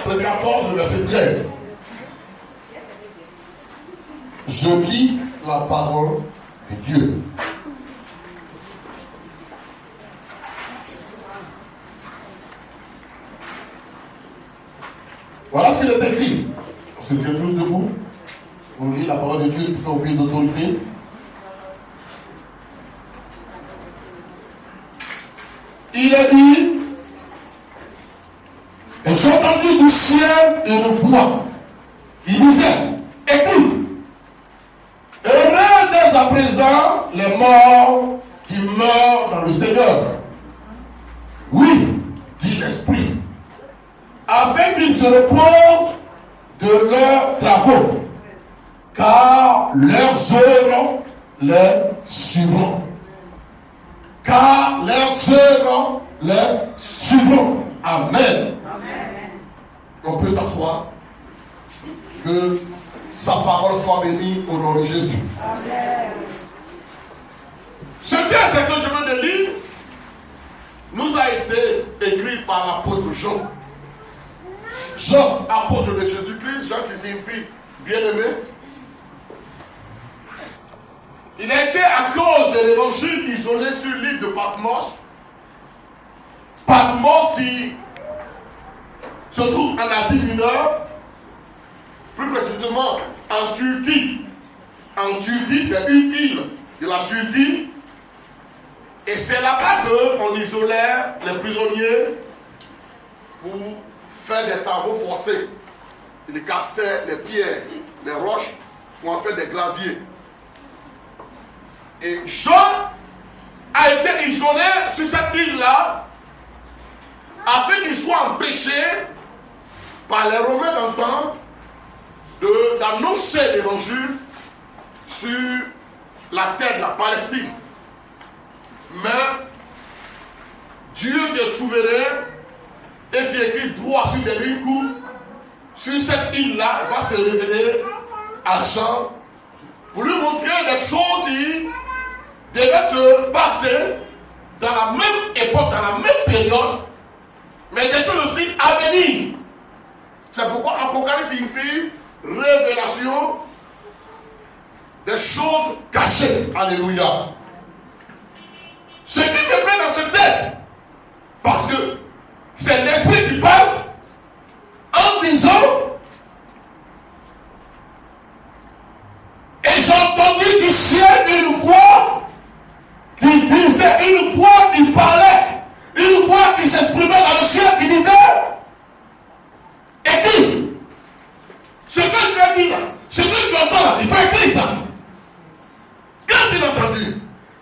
chapitre 14, verset 13. Je lis la parole de Dieu. Voilà ce qu'il est écrit. Ce que tous debout, on lit la parole de Dieu qui fait office d'autorité. Il est dit, et j'ai entendu du ciel une voix qui disait, écoute, heureux dès à présent les morts qui meurent dans le Seigneur. Oui, dit l'Esprit, afin qu'ils se reposent de leurs travaux, car leurs œuvres les suivront. Car leurs œuvres les suivront. Amen. Amen. On peut s'asseoir. Que sa parole soit bénie au nom de Jésus. Amen. Ce texte que je viens de lire nous a été écrit par l'apôtre Jean. Jean, apôtre de Jésus-Christ, Jean qui signifie bien-aimé. Il a été à cause de l'évangile isolé sur l'île de Patmos. Patmos qui se trouve en Asie mineure, plus précisément en Turquie. En Turquie, c'est une île de la Turquie. Et c'est là-bas qu'on isolait les prisonniers pour faire des travaux forcés. Ils cassaient les pierres, les roches pour en faire des graviers. Et Jean a été isolé sur cette île-là afin qu'il soit empêché par les Romains d'antan d'annoncer l'évangile sur la terre de la Palestine. Mais Dieu qui est souverain et qui écrit droit sur des lignes courtes, sur cette île-là, va se révéler à Jean pour lui montrer des choses qui devaient se passer dans la même époque, dans la même période, mais des choses aussi à venir. C'est pourquoi Apocalypse signifie révélation des choses cachées. Alléluia. Ce qui me plaît dans ce texte, parce que c'est l'Esprit qui parle en disant, et j'ai entendu du ciel une voix qui disait, une voix qui parlait, une voix qui s'exprimait dans le ciel, qui disait, écoute, ce que je vais dire, ce que tu entends là, il faut écrire ça. Qu'est-ce qu'il a entendu?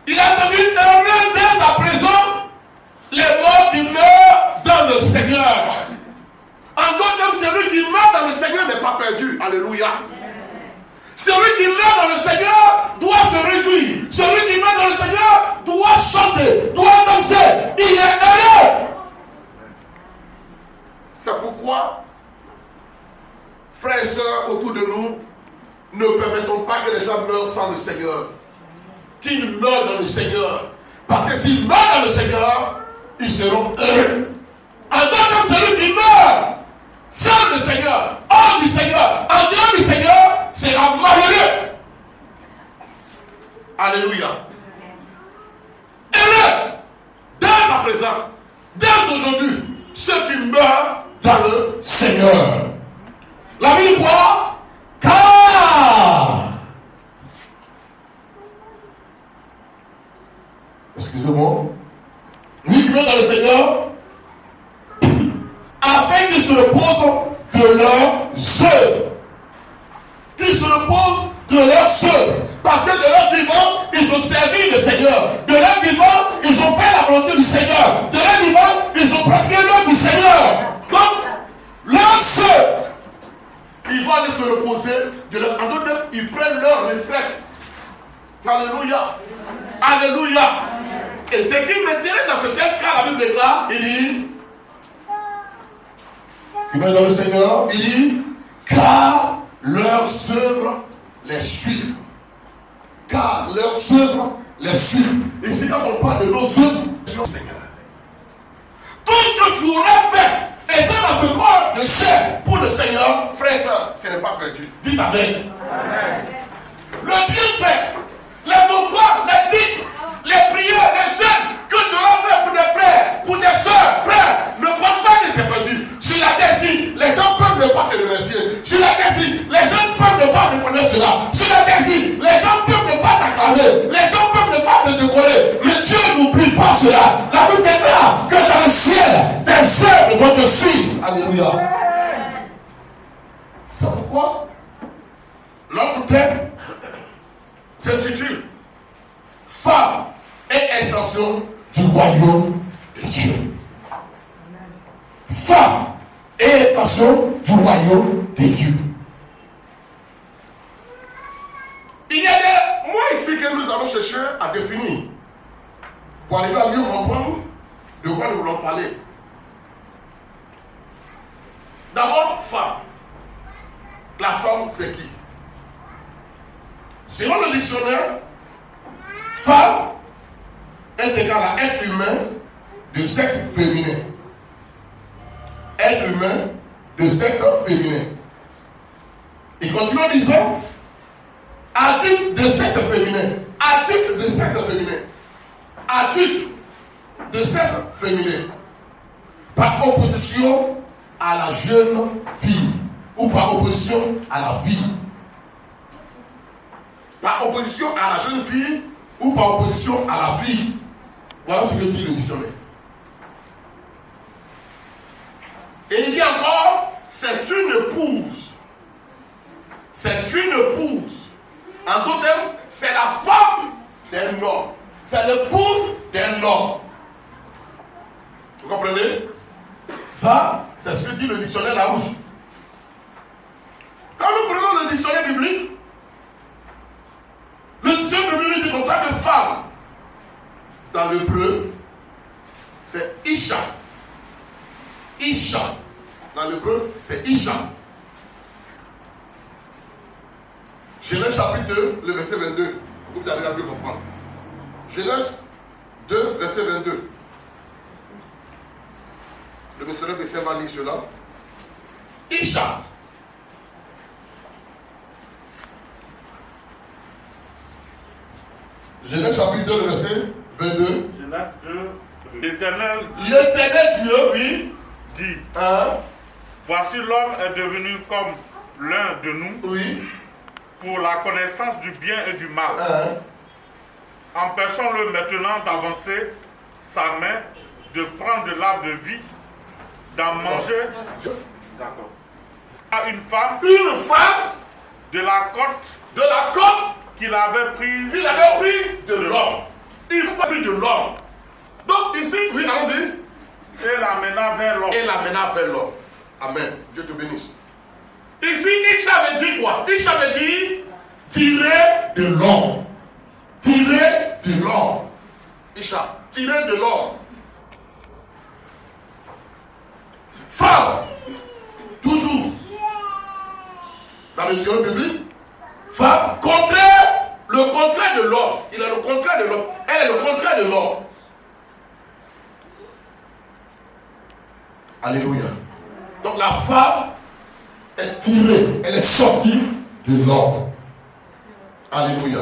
Il a entendu heureux dès à présent les morts qui meurent dans le Seigneur. En d'autres termes, celui qui meurt dans le Seigneur n'est pas perdu. Alléluia. Celui qui meurt dans le Seigneur doit se réjouir. Celui qui meurt dans le Seigneur doit chanter, doit danser. Il est heureux. C'est pourquoi, frères et sœurs autour de nous, ne permettons pas que les gens meurent sans le Seigneur. Qu'ils meurent dans le Seigneur. Parce que s'ils meurent dans le Seigneur, ils seront heureux. En d'autres termes, celui qui meurt sans le Seigneur, hors du Seigneur, en dehors du Seigneur, sera malheureux. Alléluia. Heureux, dès à présent, dès aujourd'hui, ceux qui meurent dans le Seigneur. La vie du quoi? Car. Excusez-moi. Lui qui meurt dans le Seigneur, afin qu'ils se reposent de leurs œuvres. Qu'ils se reposent de leurs œuvres. Parce que de leur vivant, ils ont servi le Seigneur. De leur vivant, ils ont fait la volonté du Seigneur. De leur vivant, ils ont pratiqué l'œuvre du Seigneur. Donc, leurs œuvres, ils vont aller se reposer de leur. En d'autres termes, ils prennent leur retraite. Alléluia. Alléluia. Et ce qui m'intéresse dans ce texte, car la Bible déclare, il dit, il va dans le Seigneur, il dit, car leurs œuvres les suivent. Car leurs œuvres les suivent. Ici, quand on parle de nos œuvres, Seigneur, tout ce que tu aurais fait étant dans ce corps de de chair pour le Seigneur, frère et soeur, ce n'est pas perdu. Dites Amen. Le bienfait, les offrandes, les dîmes, les prières, les jeûnes que tu auras fait pour des frères, pour des soeurs, frères, ne pense pas que c'est perdu. Sur la terre, si les gens peuvent ne pas te remercier. Sur la terre, si les gens peuvent ne pas reconnaître cela. Sur la terre, si les gens peuvent ne pas t'acclamer. Les gens peuvent ne pas te décoller. Mais Dieu n'oublie pas cela. La Bible déclare que dans le ciel, des œuvres vont te suivre. Alléluia. C'est pourquoi notre thème s'intitule Femme et extension du royaume de Dieu. Femme et extension du royaume de Dieu. Il y a des mots ici que nous allons chercher à définir pour arriver à mieux comprendre de quoi nous voulons parler. D'abord, femme. La femme, c'est qui? Selon le dictionnaire, femme est égal à être humain de sexe féminin. Être humain de sexe féminin. Il continue en disant adulte de sexe féminin. Adulte de sexe féminin. Adulte de sexe féminin. Par opposition à la jeune fille. Ou par opposition à la vie. Par opposition à la jeune fille ou par opposition à la fille. Voilà ce que dit le dictionnaire. Et il dit encore, c'est une épouse. C'est une épouse. En d'autres termes, c'est la femme d'un homme. C'est l'épouse d'un homme. Vous comprenez? Ça, c'est ce que dit le dictionnaire Larousse. Quand nous prenons le dictionnaire biblique, le dictionnaire biblique dit comme ça que femme, dans l'hébreu, c'est Isha. Isha. Dans l'hébreu, c'est Isha. Genèse chapitre 2, le verset 22. Vous allez bien comprendre. Genèse 2, verset 22. Le missionnaire de va lire cela. Isha. Genèse chapitre 2, le verset 22. Genèse 2. L'Éternel Dieu, oui, dit, hein? voici l'homme est devenu comme l'un de nous, Oui, pour la connaissance du bien et du mal. hein? Empêchons-le maintenant d'avancer sa main, de prendre de l'arbre de vie, d'en manger. D'accord. À une femme de la côte qu'il avait prise de l'homme. Il faut de l'homme. Donc ici, oui, allons-y. et l'amena vers l'homme. Et l'amena vers l'homme. Amen. Dieu te bénisse. Ici, Isha veut dire quoi? Isha veut dire tirer de l'homme. Tirer de l'homme. Isha, tirer de l'homme. Femme, toujours. Dans le dictionnaire biblique, femme, le contraire de l'homme. Il est le contraire de l'homme. Elle est le contraire de l'homme. Alléluia. Donc la femme est tirée, elle est sortie de l'homme. Alléluia.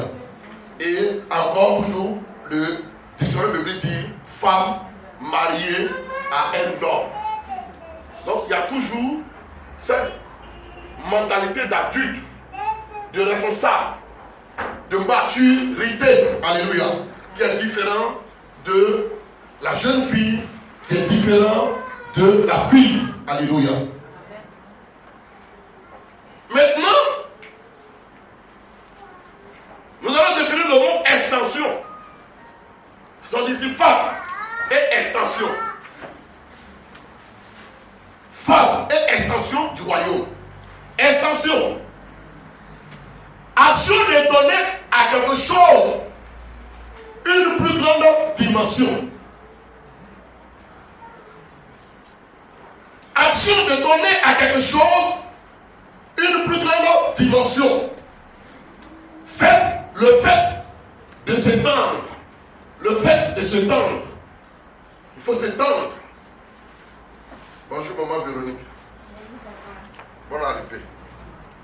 Et encore toujours, le dictionnaire biblique dit femme mariée à un homme. Donc il y a toujours cette mentalité d'adulte, de responsable, de maturité, alléluia, qui est différent de la jeune fille, qui est différent de la fille, alléluia. Maintenant, nous allons définir le mot extension. Ils sont ici femme et extension. Femme et extension du royaume. Extension. Action de donner à quelque chose une plus grande dimension. Action de donner à quelque chose une plus grande dimension. Le fait de s'étendre. Le fait de s'étendre. Il faut s'étendre. Bonjour maman Véronique. Bonne arrivée.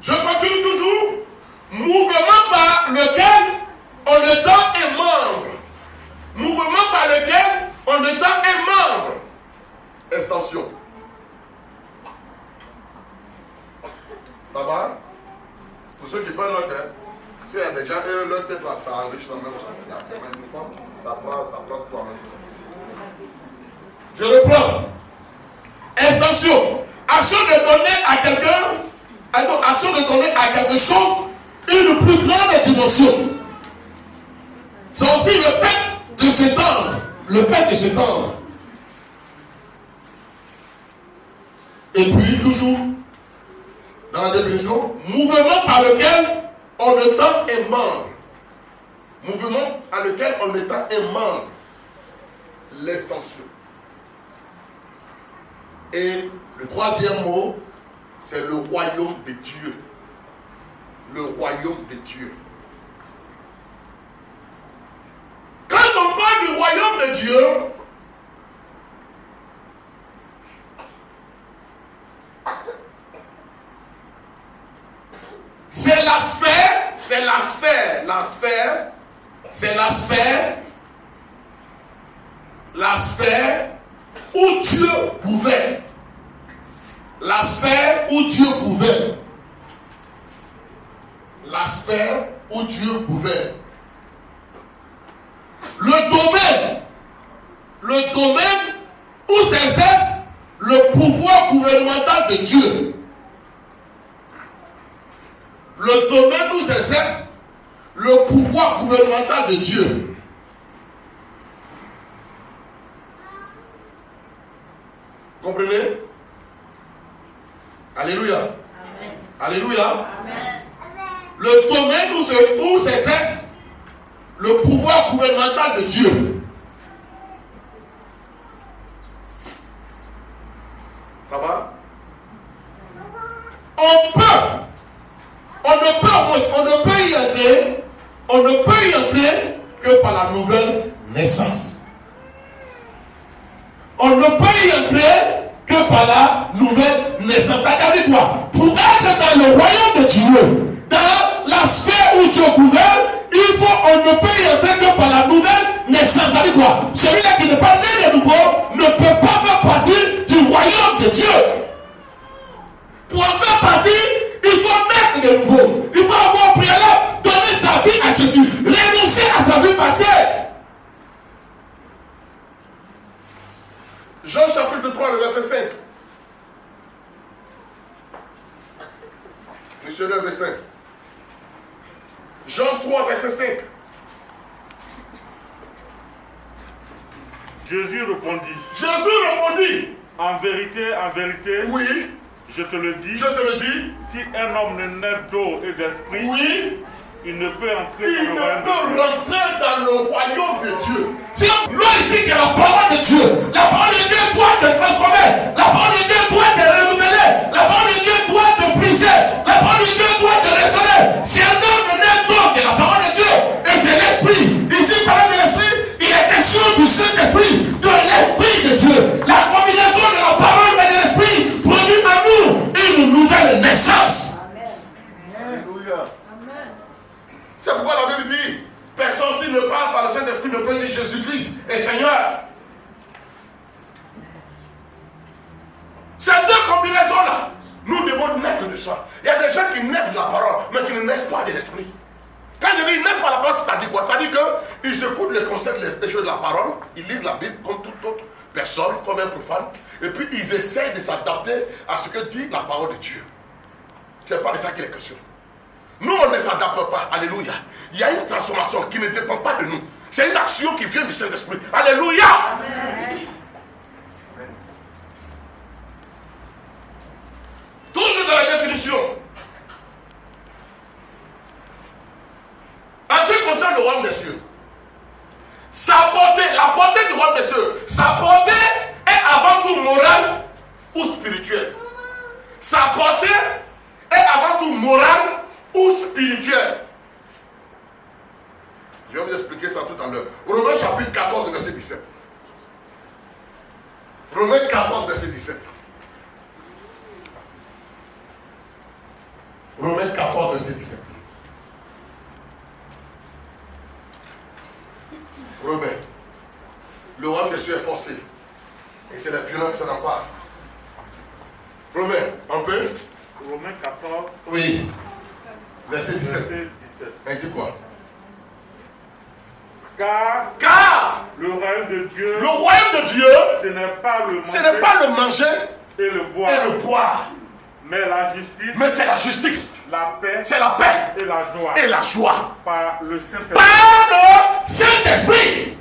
Je continue toujours. Mouvement par lequel on étend un membre. Mouvement par lequel on étend un membre. Extension. Ça va? Pour ceux qui prennent note, s'il y a des gens, leur tête là, ça enrichit la même chose. Ça prend toi-même. Je reprends. Extension. Action de donner à quelqu'un, action de donner à quelque chose une plus grande dimension. C'est aussi le fait de s'étendre. Le fait de s'étendre. Et puis, toujours, dans la définition, mouvement par lequel on étend un membre. Mouvement par lequel on étend un membre. L'extension. Et le troisième mot, c'est le royaume de Dieu. Le royaume de Dieu. Quand on parle du royaume de Dieu, c'est la sphère où Dieu gouverne. La sphère où Dieu gouverne. La sphère où Dieu gouverne. Le domaine où s'exerce le pouvoir gouvernemental de Dieu. Le domaine où s'exerce le pouvoir gouvernemental de Dieu. Comprenez? Alléluia. Amen. Alléluia. Amen. Le domaine où s'exerce le pouvoir gouvernemental de Dieu. Ça va? On ne peut y entrer que par la nouvelle naissance. On ne peut y entrer que par la nouvelle naissance. Ça veut dire quoi? Pour être dans le royaume de Dieu, dans la sphère où Dieu gouverne, on ne peut y entrer que par la nouvelle naissance. Ça veut dire quoi? Celui-là qui n'est pas né de nouveau ne peut pas faire partie du royaume de Dieu. Pour en faire partie, il faut naître de nouveau. Il faut avoir au préalable donner sa vie à Jésus, renoncer à sa vie passée. Jean chapitre 3, le verset 5. Monsieur le verset 5. Jean 3, verset 5. Jésus répondit. En vérité, oui, je te le dis, si un homme ne naît d'eau et d'esprit, oui, il ne peut entrer il ne peut rentrer dans le royaume de Dieu. Si nous ici que la parole de Dieu, la parole de Dieu doit te transformer, la parole de Dieu doit te renouveler, la parole de Dieu doit te briser, la parole de Dieu doit te restaurer. Si un homme ne naît d'eau que la parole de Dieu et de l'esprit, ici parler de l'esprit, il est question du Saint-Esprit, de l'esprit de Dieu. La combinaison de la parole et de l'esprit produit en nous une nouvelle naissance. Alléluia. C'est pourquoi la Bible dit, personne s'il ne parle par le Saint-Esprit ne peut dire Jésus-Christ est Seigneur. Ces deux combinaisons-là, nous devons naître de ça. Il y a des gens qui naissent de la parole, mais qui ne naissent pas de l'esprit. Quand je dis naissent pas de la parole, c'est-à-dire quoi? C'est-à-dire qu'ils écoutent les concepts, les choses de la parole, ils lisent la Bible comme toute autre personne, comme un profane, et puis ils essayent de s'adapter à ce que dit la parole de Dieu. Ce n'est pas de ça qu'il est question. Nous, on ne s'adapte pas. Alléluia. Il y a une transformation qui ne dépend pas de nous. C'est une action qui vient du Saint-Esprit. Alléluia. Amen. Toujours dans la définition. En ce qui concerne le royaume des cieux, la portée du royaume des cieux, sa portée est avant tout morale ou spirituelle. Sa portée est avant tout morale ou spirituel. Je vais vous expliquer ça tout à l'heure. Romains chapitre 14, verset 17. Romains 14, verset 17. Romains 14, verset 17. Romains. Le royaume des cieux est forcé. Et c'est les violents qui s'en emparent. Romains, un peu. Romains 14. Oui. Verset 17. Verset 17. Elle dit quoi? Car le royaume de Dieu, ce n'est pas le manger, et le boire, mais la justice, c'est la justice, la paix, c'est la paix et la joie, par le Saint-Esprit.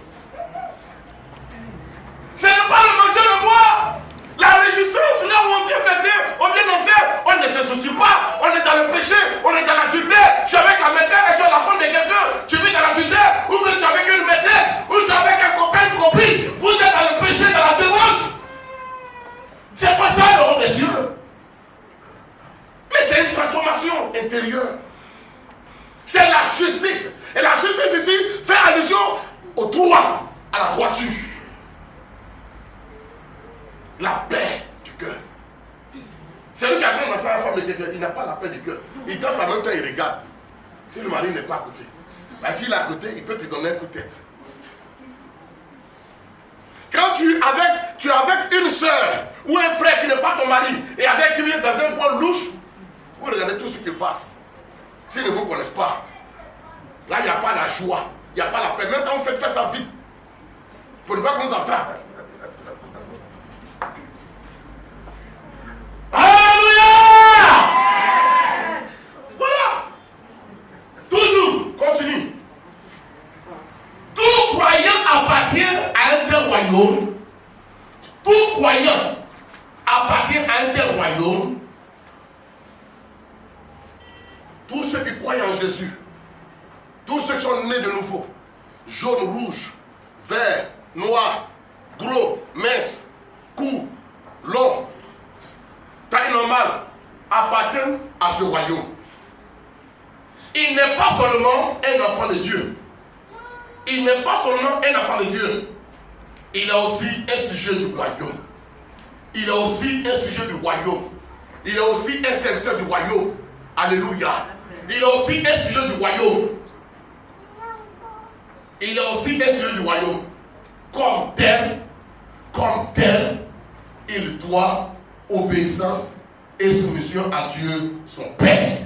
Ce n'est pas le manger, le boire. La réjouissance, là où on vient fêter, on vient danser, on ne se soucie pas, on est dans le péché, on est dans l'adultère. Tu es avec la maîtresse et tu es la femme de quelqu'un, tu vis dans l'adultère, ou que tu es avec une maîtresse, ou tu es avec un copain, une copine, vous êtes dans le péché, dans la démon. C'est pas ça le royaume des cieux. Mais c'est une transformation intérieure. C'est la justice. Et la justice ici fait allusion au droit, à la droiture. La paix du cœur. C'est lui qui a train de danser à la femme de quelqu'un. Il n'a pas la paix du cœur. Il danse en même temps, il regarde. Si le mari n'est pas à côté. Mais s'il est à côté, il peut te donner un coup de tête. Quand tu es avec une soeur ou un frère qui n'est pas ton mari et avec qui il est dans un coin louche, vous regardez tout ce qui passe. S'ils ne vous connaissent pas, là il n'y a pas la joie, il n'y a pas la paix. Même quand vous faites faire ça vite, pour ne pas qu'on nous attrape. Alléluia! Voilà. Toujours, continue. Tout croyant appartient à un tel royaume. Tout croyant appartient à un tel royaume. Tous ceux qui croient en Jésus, tous ceux qui sont nés de nouveau, jaune, rouge, vert, noir, gros, mince, court, long, taille normale, appartiennent à ce royaume. Il n'est pas seulement un enfant de Dieu. Il n'est pas seulement un enfant de Dieu. Il est aussi un sujet du royaume. Il est aussi un sujet du royaume. Il est aussi un serviteur du royaume. Alléluia. Il est aussi un sujet du royaume. Il est aussi un sujet du royaume. Comme tel, il doit obéissance et soumission à Dieu, son Père.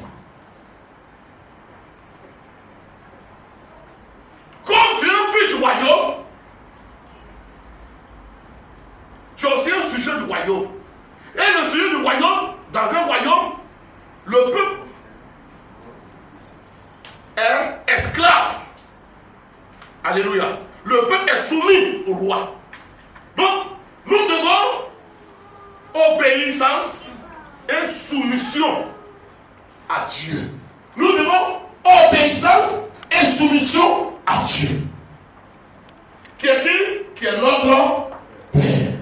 Comme tu es un fils du royaume, tu es aussi un sujet du royaume. Et le sujet du royaume, dans un royaume, le peuple est esclave. Alléluia. Le peuple est soumis au roi. Donc, nous devons obéissance et soumission à Dieu. Nous devons obéissance et soumission à Dieu. Qui est qui? Qui est notre Père.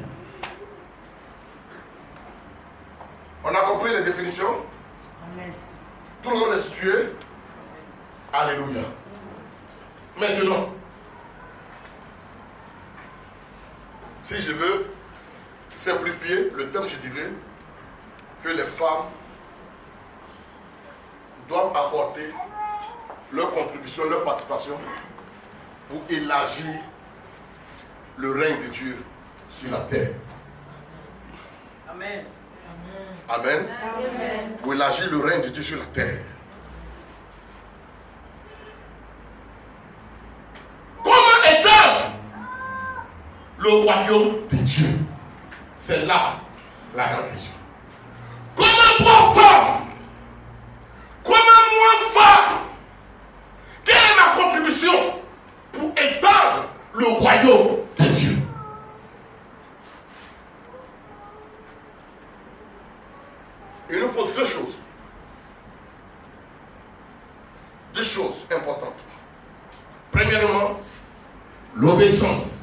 On a compris les définitions? Amen. Tout le monde est situé? Alléluia. Maintenant, si je veux simplifier le thème, je dirais que les femmes doivent apporter leur contribution, leur participation pour élargir le règne de Dieu sur la terre. Amen. Amen. Amen. Pour élargir le règne de Dieu sur la terre. Comment éteindre le royaume de Dieu? C'est là la grande question. Comment moi femme? Comment moi femme? Quelle est ma contribution pour étendre le royaume de Dieu? Il nous faut deux choses. Deux choses importantes. Premièrement, l'obéissance.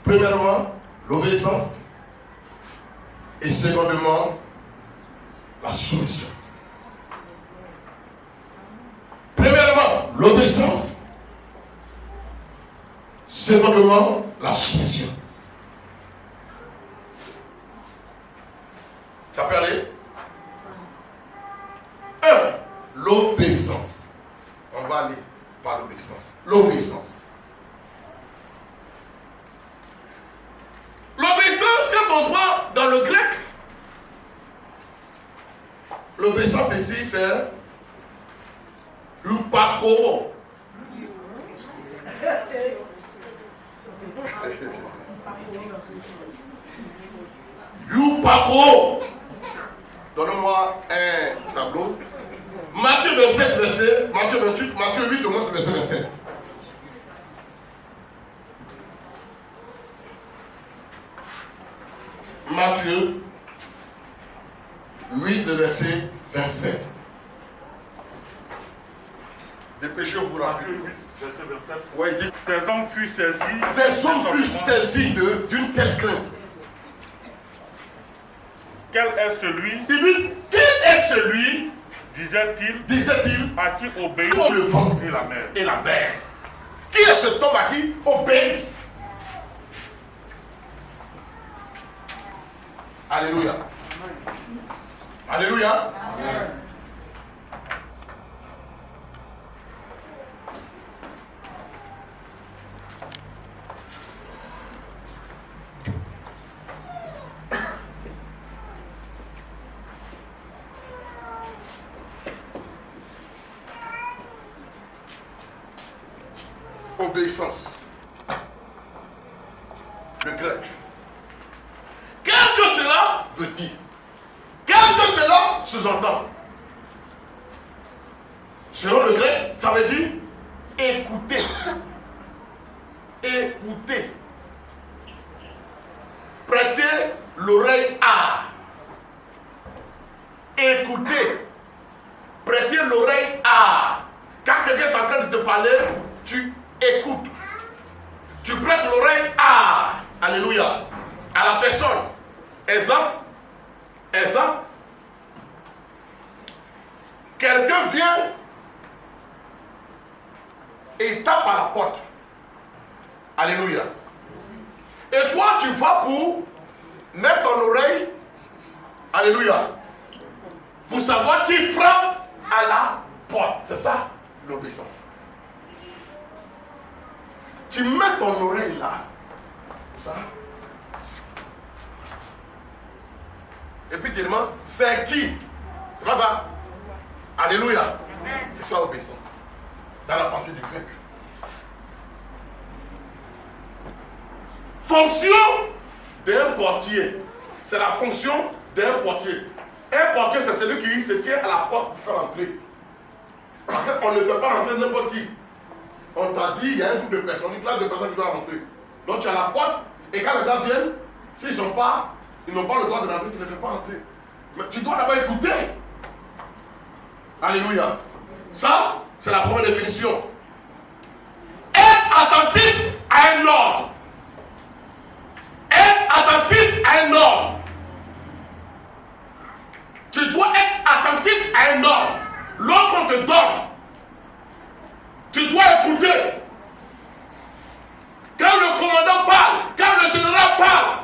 Premièrement, l'obéissance. Et secondement, la soumission. Premièrement, l'obéissance. Secondement, la soumission. Ça peut aller? l'obéissance. L'obéissance, quand on prend dans le grec, l'obéissance ici, c'est l'upako. L'upako. Donne-moi un tableau. Matthieu 27, Matthieu 28, Matthieu 8, verset 27. Matthieu 8, le verset 27. Dépêchez-vous, vous rappelez. Matthieu 8, verset 27. Ouais, il dit, Tes hommes furent saisis. les hommes furent saisis d'une telle crainte. Quel est celui, Ils disent, quel est celui, disait-il, à qui obéit le vent et la mer? et la mer? Qui est cet homme à qui obéit? Alléluia. Alléluia. Amen. Obéissance. Le grec. Qu'est-ce que cela veut dire? Qu'est-ce que cela sous-entend? Selon le grec, ça veut dire écouter. Écouter. Prêter l'oreille à. Écouter. Prêter l'oreille à. Quand quelqu'un est en train de te parler, tu écoutes. Tu prêtes l'oreille à. Alléluia. À la personne. Exemple. Quelqu'un vient et tape à la porte. Alléluia. Et toi, tu vas pour mettre ton oreille. Alléluia. Pour savoir qui frappe à la porte. C'est ça, l'obéissance. Tu mets ton oreille là. Ça. Et puis tu demandes, c'est qui? C'est pas ça? Alléluia. C'est ça l'obéissance. Dans la pensée du grec. Fonction d'un portier. C'est la fonction d'un portier. Un portier, c'est celui qui se tient à la porte pour faire entrer. Parce qu'on ne fait pas rentrer n'importe qui. On t'a dit, il y a un groupe de personnes, une classe de personnes qui doivent rentrer. Donc tu as la porte, et quand les gens viennent, s'ils n'ont pas le droit de rentrer, tu ne les fais pas rentrer. Mais tu dois d'abord écouter. Alléluia. Ça, c'est la première définition. Être attentif à un ordre. Être attentif à un ordre. Tu dois être attentif à un ordre. L'ordre qu'on te donne, tu dois écouter. Quand le commandant parle, quand le général parle,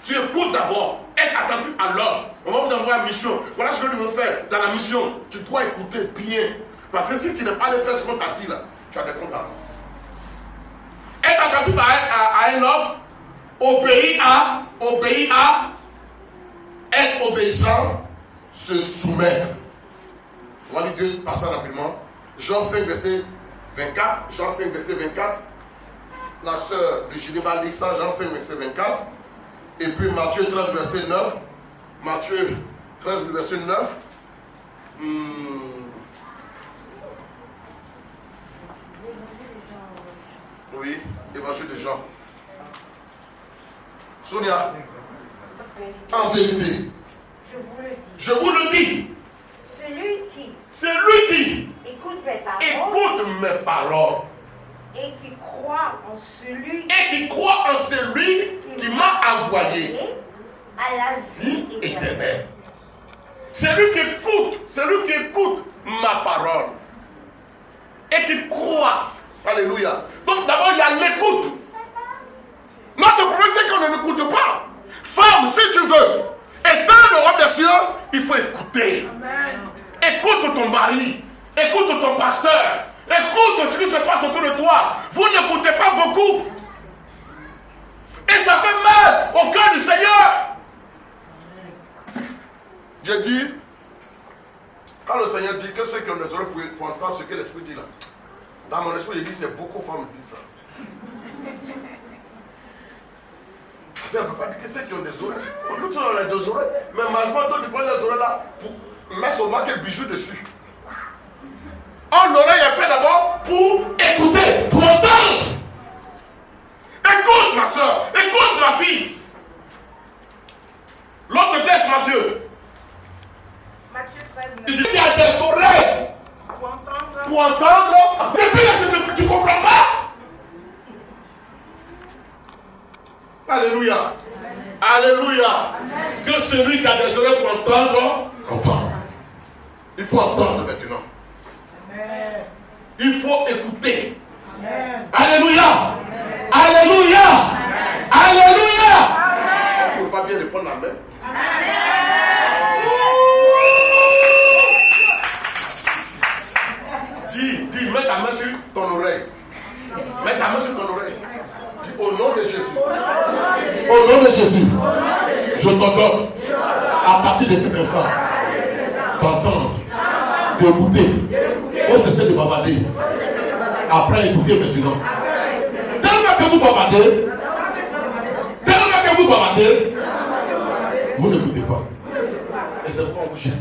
tu écoutes d'abord. Être attentif à l'ordre. On va vous envoyer en mission. Voilà ce que je veux faire dans la mission. Tu dois écouter bien. Parce que si tu n'es pas allé faire ce qu'on t'a dit là, tu as des comptes à rendre. Être attentif à un ordre, obéir à, être obéissant, se soumettre. On va lire deux passages rapidement. Jean 5, verset 24. Jean 5, verset 24. La sœur Virginie va lire ça, Jean 5, verset 24. Et puis Matthieu 13, verset 9. Matthieu 13, verset 9. Oui, évangile de Jean. Sonia, en vérité, je vous le dis. Celui qui écoute mes paroles et qui croit en celui qui m'a envoyé à la vie éternelle. éternelle. Celui qui écoute ma parole et qui croit. Alléluia. Donc d'abord il y a l'écoute. Notre problème c'est qu'on ne l'écoute pas. Femme, si tu veux éteindre le royaume des cieux, il faut écouter. Amen. Écoute ton mari, écoute ton pasteur, Écoute ce qui se passe autour de toi. Vous n'écoutez pas beaucoup. Et ça fait mal au cœur du Seigneur. J'ai dit, quand le Seigneur dit que ceux qui ont des oreilles pour entendre ce que l'Esprit dit là, dans mon esprit, il dit c'est beaucoup de femmes qui disent ça. Ça ne veut pas dire que ceux qui ont des oreilles, nous tous on a des oreilles, mais malheureusement d'autres prennent les oreilles là pour mettre seulement quelques bijoux dessus. Or l'oreille est fait d'abord pour écouter, pour entendre. Écoute ma soeur, écoute ma fille. L'autre texte, Matthieu. Matthieu 13, Il dit qu'il y a des oreilles pour entendre. Et puis tu ne comprends pas. Alléluia. Alléluia. Amen. Que celui qui a des oreilles pour entendre, entend. Il faut entendre maintenant. Amen. Il faut écouter. Amen. Alléluia. Amen. Alléluia. Amen. Alléluia. Amen. Il ne faut pas bien répondre la même. Dis, mets ta main sur ton oreille. Mets ta main sur ton oreille. Dis, au nom de Jésus. Au nom de Jésus. Je t'ordonne, à partir de cet instant, d'entendre, d'écouter. Faut cesser de bavarder. Après, écoutez maintenant. Tellement que vous bavardez, vous n'écoutez pas. Et c'est pourquoi on vous cherche.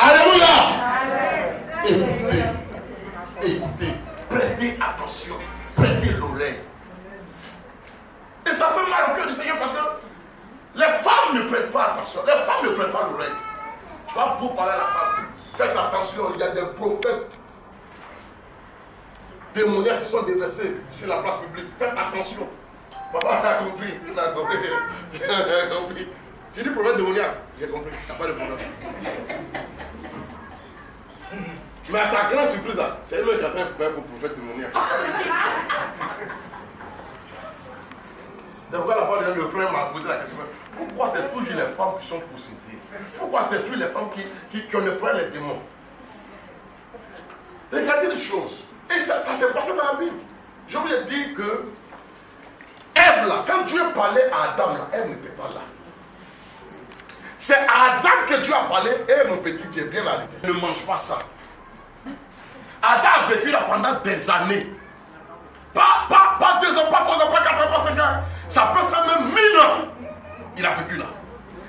Alléluia. Écoutez, écoutez, prêtez attention, prêtez l'oreille. Et ça fait mal au cœur du Seigneur parce que les femmes ne prêtent pas attention, les femmes ne prêtent pas l'oreille. Tu vas pour parler à la femme, faites attention, il y a des prophètes démoniaques qui sont déversés sur la place publique. Faites attention. Papa, t'as compris, t'as compris, t'as compris. Tu dis prophète démoniaque, j'ai compris, t'as pas de problème. Mais à ta grande surprise, là, c'est elle qui est en train de faire pour prophète démoniaque. Donc, la fois, le frère m'a posé la question, pourquoi c'est toujours les femmes qui sont possédées? Pourquoi c'est toujours les femmes qui connaissent pas les démons? Regardez les choses. Et ça s'est passé dans la Bible. Je vous ai dit que Ève, là, quand Dieu parlait à Adam, là, Ève n'était pas là. C'est à Adam que Dieu a parlé. Eh mon petit, tu es bien là. Ne mange pas ça. Adam a vécu là pendant des années. Pas 2 ans, pas 3 ans, pas 4 ans, pas 5 ans. Ça peut faire même 1000 ans. Il a vécu là.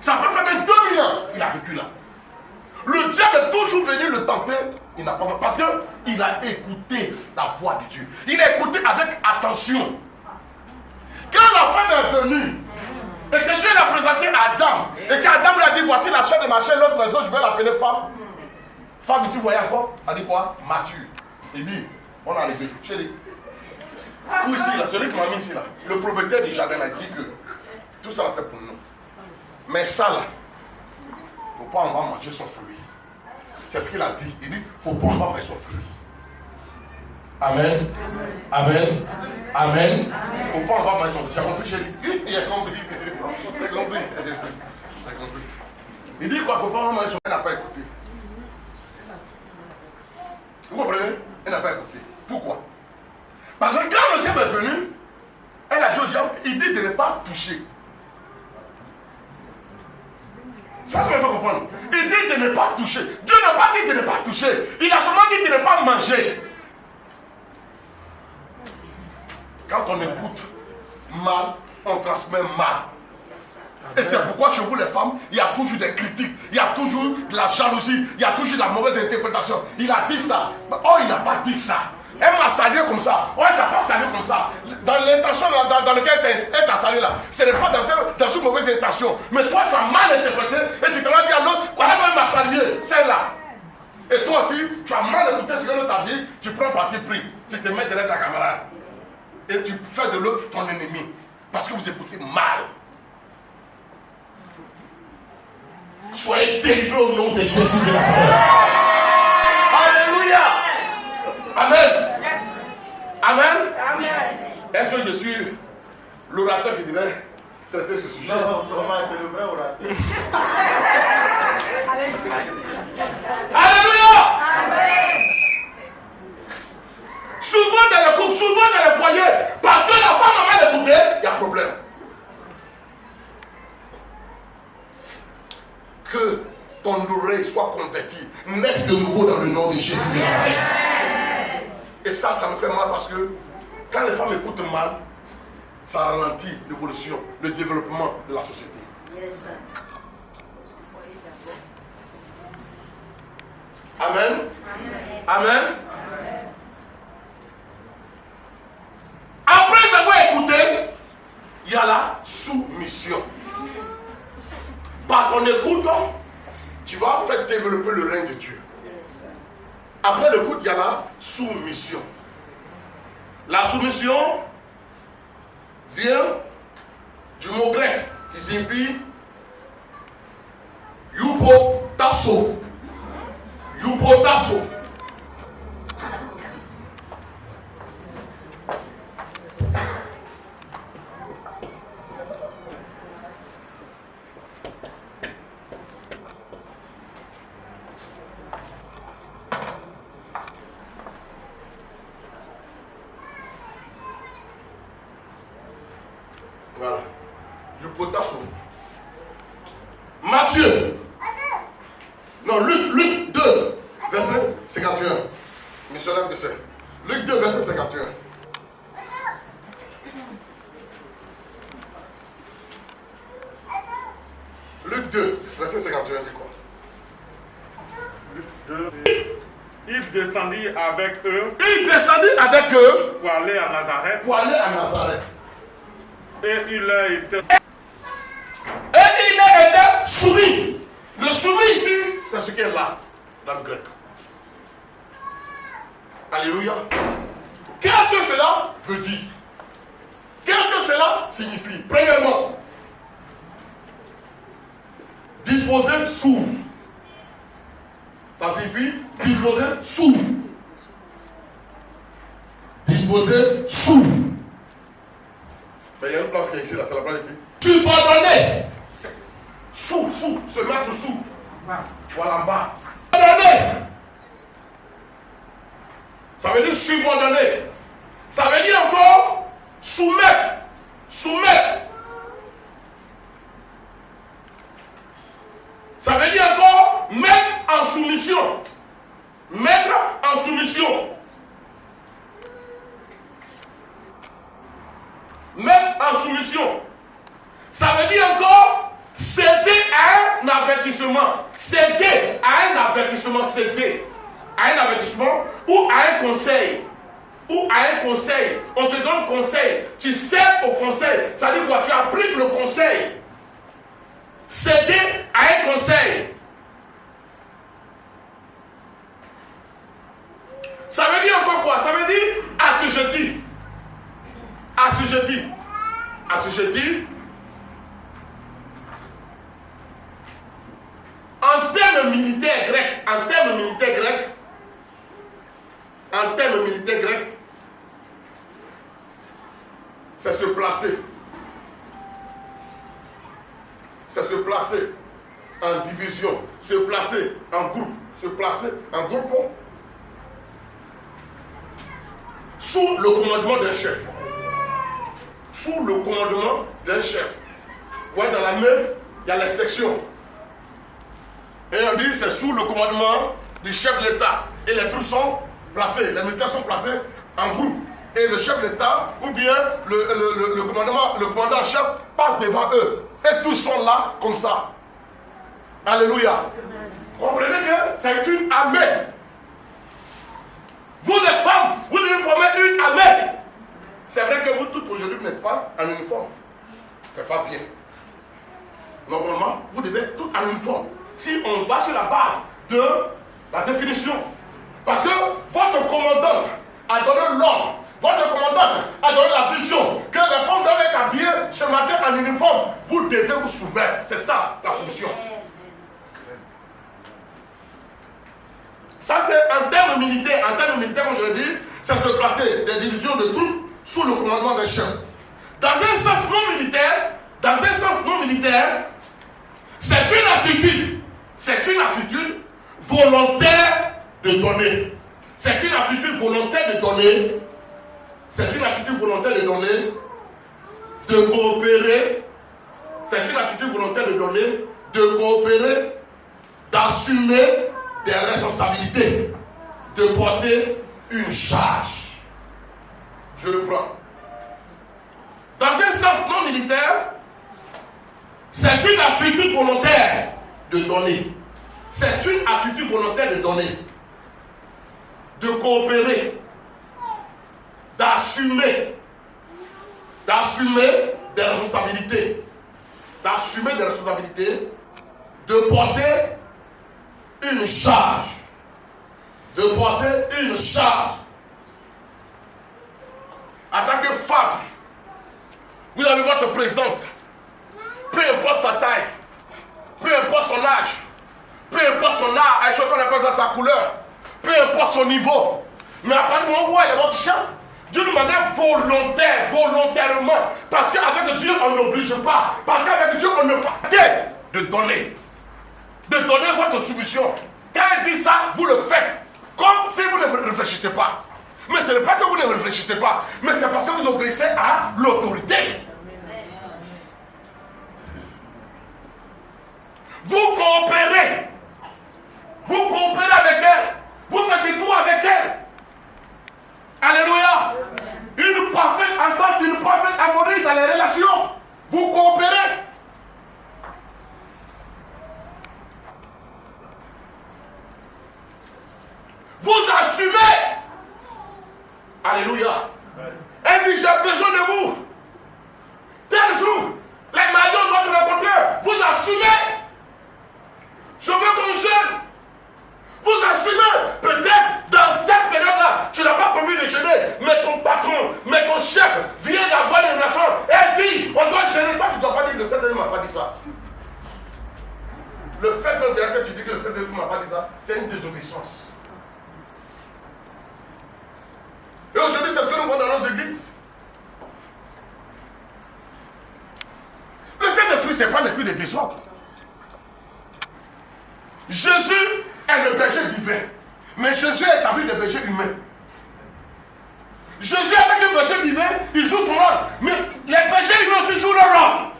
Ça peut faire même 2000 ans. Il a vécu là. Le diable est toujours venu le tenter. Il n'a pas. Parce qu'il a écouté la voix de Dieu. Il a écouté avec attention. Quand la femme est venue, et que Dieu l'a présenté à Adam, et qu'Adam lui a dit, voici la chair de ma chair, l'autre maison, je vais l'appeler femme. Femme ici, vous voyez encore, elle dit quoi? Mature. Il dit, on a levé. Chérie. Pour ici, là, celui qui m'a mis ici, là, le propriétaire du jardin a dit que tout ça, c'est pour nous. Mais ça, là, il ne faut pas en manger son fruit. C'est ce qu'il a dit. Il dit, il ne faut pas en manger son fruit. Amen. Amen. Amen. Il ne faut pas en manger son fruit. Tu as compris, chérie? Il a compris. Tu as compris. C'est compris. Il dit quoi? Il ne faut pas en manger son fruit. Elle n'a pas écouté. Vous comprenez? Elle n'a pas écouté. Pourquoi? Parce que quand le diable est venu, elle a dit au diable, il dit de ne pas toucher. Ça, il faut comprendre. Il dit de ne pas toucher. Dieu n'a pas dit de ne pas toucher. Il a seulement dit de ne pas manger. Quand on écoute mal, on transmet mal. Et c'est pourquoi chez vous les femmes, il y a toujours des critiques, il y a toujours de la jalousie, il y a toujours de la mauvaise interprétation. Il a dit ça. Oh, il n'a pas dit ça. Elle m'a salué comme ça. Oh, elle t'a pas salué comme ça. Dans l'intention dans laquelle elle t'a salué là, ce n'est pas dans une mauvaise intention. Mais toi, tu as mal interprété et tu te l'as dit à l'autre, voilà, elle m'a salué, celle-là. Et toi aussi, tu as mal écouté ce que l'autre t'a dit, tu prends parti pris, tu te mets derrière ta camarade. Et tu fais de l'autre ton ennemi. Parce que vous écoutez mal. Soyez délivrés au nom de Jésus de Nazareth. Alléluia. Amen. Amen. Amen. Et Est-ce que je suis l'orateur qui devait traiter ce sujet? Non, Thomas était le vrai orateur. Alléluia! Souvent dans les couples, souvent dans les foyers, parce que la femme a mal écouté, il y a problème. Que ton oreille soit convertie, naisse de nouveau dans le nom de Jésus. Et ça me fait mal parce que quand les femmes écoutent mal, ça ralentit l'évolution, le développement de la société. Amen. Amen. Après avoir écouté, il y a la soumission. Par ton écoute, tu vas faire développer le règne de Dieu. Après l'écoute, il y a la soumission. La soumission vient du mot grec qui signifie yupotasso. Yupotasso. Voilà. Yupotasso. Matthieu. Non, Luc 2, verset 51. Missionnaire que c'est. Luc 2, verset 51. Luc 2, verset 51, dit quoi? Luc 2. Il descendit avec eux. Il descendit avec eux pour aller à Nazareth. Pour aller à Nazareth. Et il a été. Et il a été soumis. Le soumis ici, c'est ce qui est là, dans le grec. Alléluia. Qu'est-ce que cela veut dire? Qu'est-ce que cela signifie? Premièrement, disposer sous. Ça signifie disposer sous. Disposer sous. Mais il y a une place qui est ici, là, c'est la place écrite. Subordonner. Sous, se mettre sous. Voilà en bas. Subordonner. Ça veut dire subordonner. Ça veut dire encore soumettre. Soumettre. Ça veut dire encore mettre en soumission. Mettre en soumission. Mettre en soumission. Ça veut dire encore céder à un avertissement. Céder à un avertissement. Céder à un avertissement ou à un conseil. Ou à un conseil. On te donne conseil. Tu cèdes au conseil. Ça veut dire quoi? Tu appliques le conseil. Céder à un conseil. Ça veut dire encore quoi? Ça veut dire assujetti. Assujetti. Assujetti. En termes militaires grecs, c'est se placer. C'est se placer en division, se placer en groupe, se placer en groupe sous le commandement d'un chef. Sous le commandement d'un chef. Vous voyez, dans la main, il y a les sections. Et on dit c'est sous le commandement du chef de l'État. Et les troupes sont placées, les militaires sont placés en groupe. Et le chef de l'État, ou bien le commandant en chef passe devant eux. Et tous sont là comme ça. Alléluia. Comprenez que c'est une armée. Vous les femmes, vous devez former une armée. C'est vrai que vous toutes aujourd'hui vous n'êtes pas en uniforme. C'est pas bien. Normalement, vous devez être toutes en uniforme. Si on va sur la base de la définition. Parce que votre commandant a donné l'ordre. Votre commandant a donné la vision que les femmes doivent être habillées ce matin en uniforme. Vous devez vous soumettre. C'est ça la solution. Ça c'est en termes militaires. En termes militaires, comme je l'ai dit, c'est se placer des divisions de troupes sous le commandement d'un chef. Dans un sens non militaire, c'est une attitude volontaire de donner. C'est une attitude volontaire de donner. C'est une attitude volontaire de donner, de coopérer. C'est une attitude volontaire de donner, de coopérer, d'assumer des responsabilités, de porter une charge. Je le prends. Dans un sens non militaire, c'est une attitude volontaire de donner. C'est une attitude volontaire de donner, de coopérer, d'assumer des responsabilités, de porter une charge, En tant que femme, vous avez votre présidente, peu importe sa taille, peu importe son âge, peu importe son âge, chacun appelle ça sa couleur, peu importe son niveau, mais à partir du moment où il y a votre chef, d'une manière volontairement, parce qu'avec Dieu on n'oblige pas, parce qu'avec Dieu on ne fait que de donner votre soumission. Quand il dit ça, vous le faites, comme si vous ne réfléchissez pas. Mais ce n'est pas que vous ne réfléchissez pas, mais c'est parce que vous obéissez à l'autorité. Vous coopérez avec elle, vous faites tout avec elle. Alléluia. Une parfaite entente, une parfaite harmonie dans les relations. Vous coopérez. Vous assumez. Alléluia. Elle dit, j'ai besoin de vous. Tel jour, les mariés doivent se rencontrer. Vous assumez. Je veux qu'on jeûne. Vous assumez. Peut-être dans cette période-là, tu n'as pas prévu de jeûner, mais ton patron, mais ton chef vient d'avoir les enfants. Elle dit, on doit jeûner. Toi, tu ne dois pas dire, le Seigneur ne m'a pas dit ça. Le fait que tu dis que le Seigneur ne m'a pas dit ça, c'est une désobéissance. Et aujourd'hui, c'est ce que nous voyons dans nos églises. Le Saint-Esprit, ce n'est pas l'esprit de désordre. Jésus est le berger divin. Mais Jésus est établi le berger humain. Jésus, avec le berger divin, il joue son rôle. Mais les bergers humains aussi jouent leur rôle.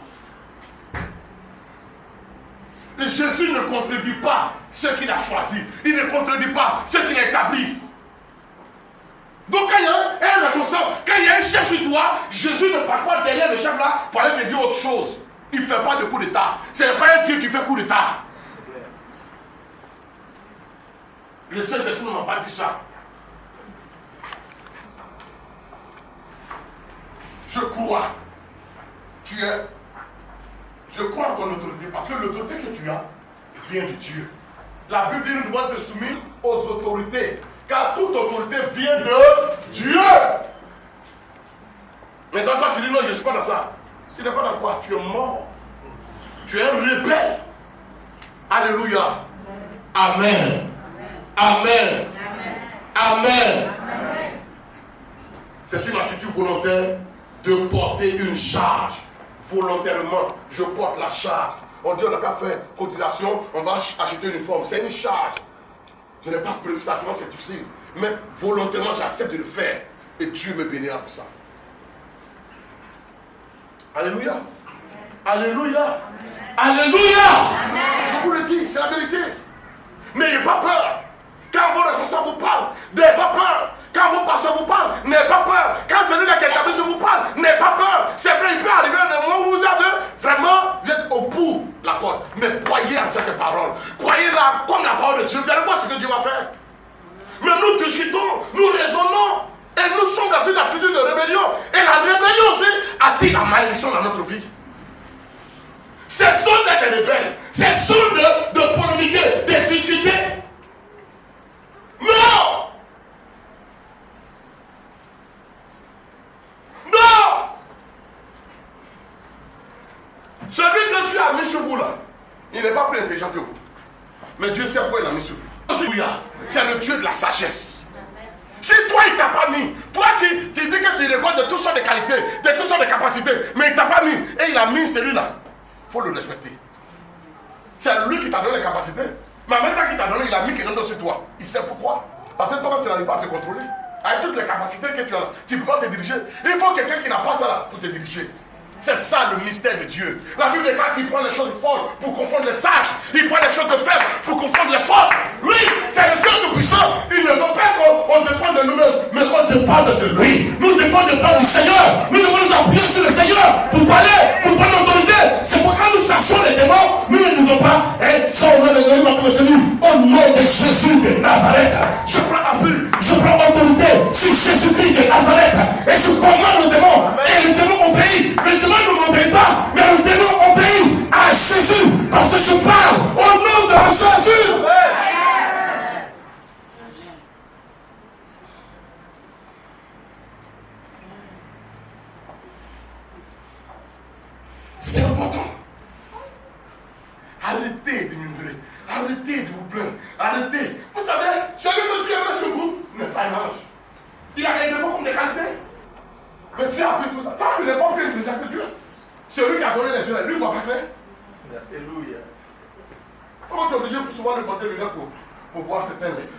Et Jésus ne contredit pas ceux qu'il a choisis. Il ne contredit pas ceux qu'il a établis. Donc quand il y a un responsable, quand il y a un chef sur toi, Jésus ne part pas derrière le chef là pour aller te dire autre chose. Il ne fait pas de coup d'état. Ce n'est pas un Dieu qui fait coup d'état. Le Saint-Esprit ne m'a pas dit ça. Je crois. Je crois en ton autorité parce que l'autorité que tu as vient de Dieu. La Bible dit que nous devons te soumettre aux autorités. Car toute autorité vient de Dieu. Maintenant, toi, tu dis non, je ne suis pas dans ça. Tu n'es pas dans quoi? Tu es mort. Tu es un rebelle. Alléluia. Amen. Amen. Amen. C'est une attitude volontaire de porter une charge. Volontairement, je porte la charge. On dit on n'a qu'à faire cotisation, on va acheter une forme. C'est une charge. Je n'ai pas prévu ça, c'est difficile. Mais volontairement, j'accepte de le faire. Et Dieu me bénira pour ça. Alléluia. Alléluia. Alléluia. Je vous le dis, c'est la vérité. N'ayez pas peur. Quand vos responsables vous parlent, n'ayez pas peur. Quand vos pasteurs vous parlent, n'ayez pas peur. Quand celui-là qui est établi vous parle, n'ayez pas peur. C'est vrai, il peut arriver un moment où vous avez vraiment, vous êtes au bout de la corde. Mais croyez en cette parole. Croyez-la comme la parole de Dieu. Vous allez voir ce que Dieu va faire. Mais nous discutons, nous raisonnons. Et nous sommes dans une attitude de rébellion. Et la rébellion aussi attire la malédiction dans notre vie. C'est sûr d'être rebelle. C'est sûr de polémiquer, de discuter. Non! Non! Celui que Dieu a mis sur vous là, il n'est pas plus intelligent que vous. Mais Dieu sait pourquoi il l'a mis sur vous. C'est le Dieu de la sagesse. Si toi, il ne t'a pas mis, toi qui dis que tu récoltes de toutes sortes de qualités, de toutes sortes de capacités, mais il ne t'a pas mis, et il a mis celui-là, il faut le respecter. C'est lui qui t'a donné les capacités. Mais en même temps qu'il t'a donné, il a mis quelqu'un d'autre sur toi. Il sait pourquoi. Parce que toi, tu n'arrives pas à te contrôler. Avec toutes les capacités que tu as, tu ne peux pas te diriger. Il faut quelqu'un qui n'a pas ça là pour te diriger. C'est ça le mystère de Dieu. La Bible déclare qu'il prend les choses fortes pour confondre les sages. Il prend les choses de faibles pour confondre les fortes. Oui, c'est le Dieu tout-puissant. Il ne veut pas qu'on dépende de nous-mêmes, mais qu'on dépende de lui. Nous devons dépendre du Seigneur. Nous devons nous appuyer sur le Seigneur pour parler, pour prendre l'autorité. C'est pourquoi nous chassons les démons. Nous ne disons pas, ça au nom de Dieu, comme je dis, au nom de Jésus de Nazareth. Je prends autorité sur Jésus-Christ de Nazareth. Et je commande le démon. Et le démon obéit. Le démon ne m'obéit pas, mais le démon obéit à Jésus. Parce que je parle au nom de Jésus. C'est important. Arrêtez de murmurer. Arrêtez de vous plaindre. Arrêtez. Vous savez, celui que Dieu met sur vous n'est pas un ange. Il a des défauts comme des qualités. Mais Dieu a fait tout ça. Toi, tu n'es pas plus intelligent que Dieu. Celui qui a donné les yeux, lui, il ne voit pas clair. Alléluia. Comment tu es obligé souvent de porter le gars pour voir certaines lettres?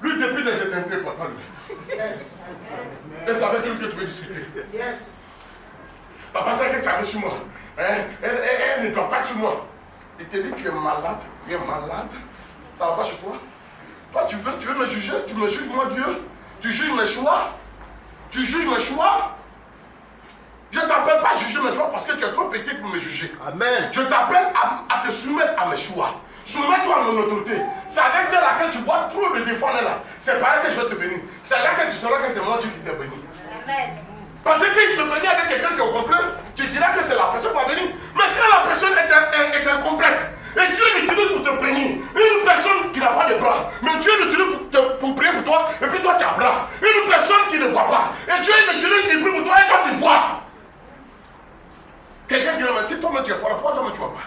Lui, depuis des éternités, il ne porte pas de lettres. Et c'est avec lui que tu veux discuter. Yes. Papa, c'est que tu as mis sur moi. Elle ne dort pas sur moi. Il te dit tu es malade. Tu es malade. Ça va pas chez toi. Toi, tu veux me juger. Tu me juges, moi, Dieu. Tu juges mes choix. Tu juges mes choix. Je ne t'appelle pas à juger mes choix parce que tu es trop petit pour me juger. Amen. Je t'appelle à te soumettre à mes choix. Soumets-toi à mon autorité. C'est avec celle-là que tu vois trop de défauts là. C'est pareil que je vais te bénir. C'est là que tu sauras que c'est moi Dieu qui t'ai béni. Amen. Parce que si je te bénis avec quelqu'un qui est au complet, tu diras que c'est la personne qui m'a béni. Mais quand la personne est incomplète, et Dieu l'utilise pour te bénir, une personne qui n'a pas de bras, mais Dieu l'utilise pour prier pour toi, et puis toi tu as bras. Une personne qui ne voit pas, et Dieu l'utilise, il prie pour toi, et toi tu vois. Quelqu'un dit, mais si toi-même tu es fort, pourquoi toi-même tu ne vois pas?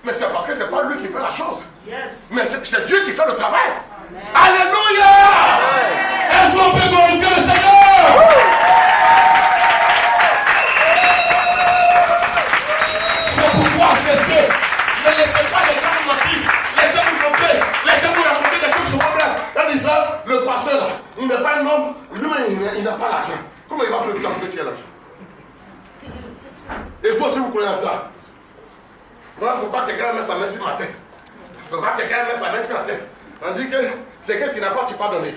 Mais c'est parce que ce n'est pas lui qui fait la chose. Yes. Mais c'est Dieu qui fait le travail. Amen. Alléluia. Est-ce qu'on peut glorifier le Seigneur? C'est pourquoi cessez. Ne laissez pas les gens vous mentir. Les gens vous tromper. Les gens vous raconter des choses sur moi. En disant, le pasteur là, il n'est pas un homme. Lui-même, il n'a pas l'argent. Comment il va prévoir que tu as l'argent? Et vous aussi, vous connaissez ça. Non, il ne faut pas que quelqu'un mette sa main sur ma tête. Il ne faut pas que quelqu'un mette sa main sur ma tête. On dit que c'est que tu n'as pas, tu n'as pas donné.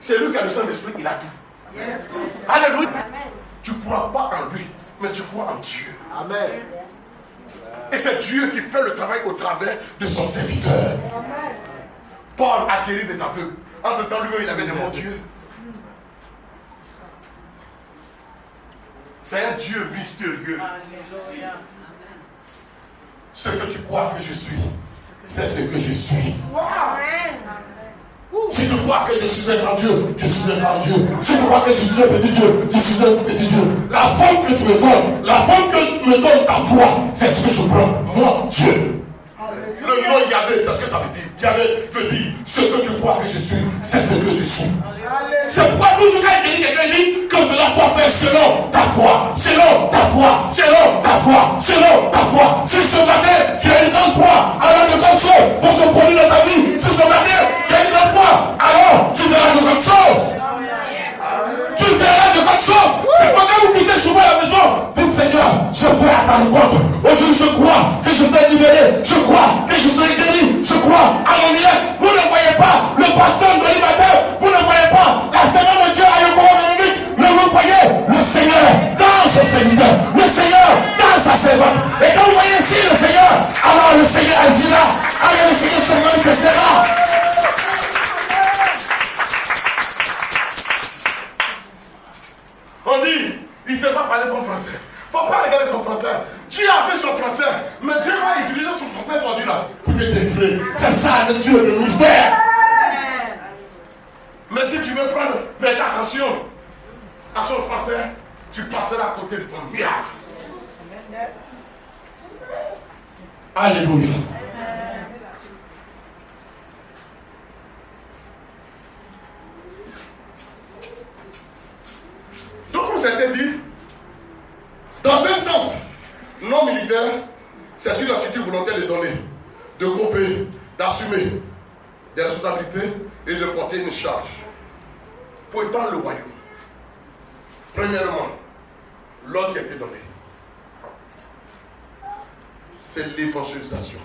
C'est lui qui a le Saint-Esprit, il a tout. Yes. Alléluia. Tu ne crois pas en lui, mais tu crois en Dieu. Amen. Et c'est Dieu qui fait le travail au travers de son serviteur. Paul a guéri des aveugles. Entre-temps, lui, il avait demandé Dieu. C'est un Dieu mystérieux. Ce que tu crois que je suis, c'est ce que je suis. Si tu crois que je suis un grand Dieu, je suis un grand Dieu. Si tu crois que je suis un petit Dieu, je suis un petit Dieu. La forme que tu me donnes, la forme que me donne ta foi, c'est ce que je prends, moi, Dieu. Le nom Yahvé, c'est ce que ça veut dire. Yahvé veut dire, ce que tu crois que je suis, c'est ce que je suis. C'est pourquoi toujours quand il dit quelqu'un dit que cela soit fait selon ta foi, selon ta foi, selon ta foi, selon ta foi. Si ce matin tu as une grande foi, alors de grandes choses vont se produire dans ta vie. Si ce matin tu as une grande foi, alors tu verras de grandes choses. Tu verras de grandes choses. C'est pourquoi vous quittez souvent à la maison. Dites Seigneur, je vais à ta rencontre. Aujourd'hui je crois que je serai libéré. Je crois que je serai guéri. Je crois à mon lien. Vous ne voyez pas le pasteur de l'Imateur. Vous ne voyez pas la Seigneur de Dieu à Yoko-Dominique. Mais vous voyez le Seigneur dans son serviteur. Le Seigneur dans sa servante. Et quand vous voyez ici le Seigneur, alors le Seigneur agira. Alors le Seigneur se manifestera. On dit, il ne sait pas parler bon français. Il ne faut pas regarder son français. Dieu a fait son français, mais Dieu va utiliser son français aujourd'hui là. Pour t'écrire. C'est ça le Dieu de mystère. Mais si tu veux prêter attention à son français, tu passeras à côté de ton miracle. Alléluia. C'est une attitude volontaire de donner, de coopérer, d'assumer des responsabilités et de porter une charge pour étendre le royaume. Premièrement, l'ordre qui a été donné, c'est l'évangélisation.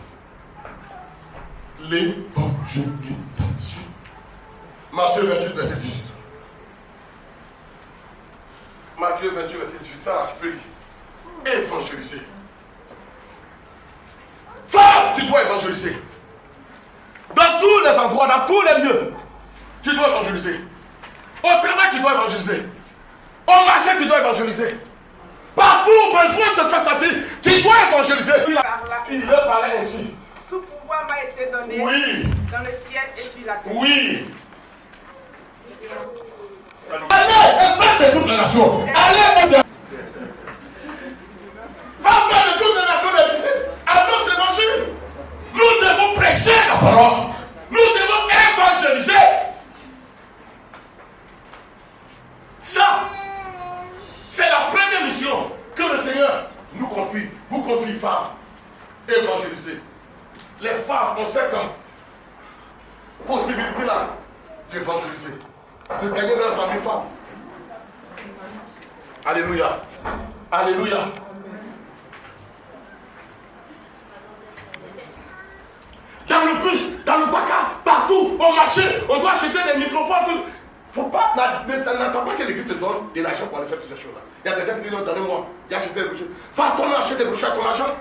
L'évangélisation. Matthieu 28, verset 18. Matthieu 28, verset 18. Ça là, tu peux lire. Évangéliser. Femme, tu dois évangéliser. Dans tous les endroits, dans tous les lieux, tu dois évangéliser. Au travail, tu dois évangéliser. Au marché, tu dois évangéliser. Partout où besoin se fait sentir, tu dois évangéliser. Il leur parlait ainsi. Tout pouvoir m'a été donné dans le ciel et sur la terre. Oui. Allez, évangélisez de toutes les nations. Allez, va faire de toutes les nations des disciples. Annonce l'évangile. Nous devons prêcher la parole. Nous devons évangéliser. Ça, c'est la première mission que le Seigneur nous confie, vous confie, femmes. Évangéliser. Les femmes ont cette possibilité-là d'évangéliser, de gagner leurs amis femmes. Alléluia. Alléluia. Dans le bus, dans le bac, partout, au marché, on doit acheter des microphones. Faut pas, n'attends pas que l'équipe te donne de l'argent pour aller faire toutes ces choses-là. Il y a des gens qui disent, donnez-moi, il y a acheté des brochures. Va toi acheter des brochures à ton argent.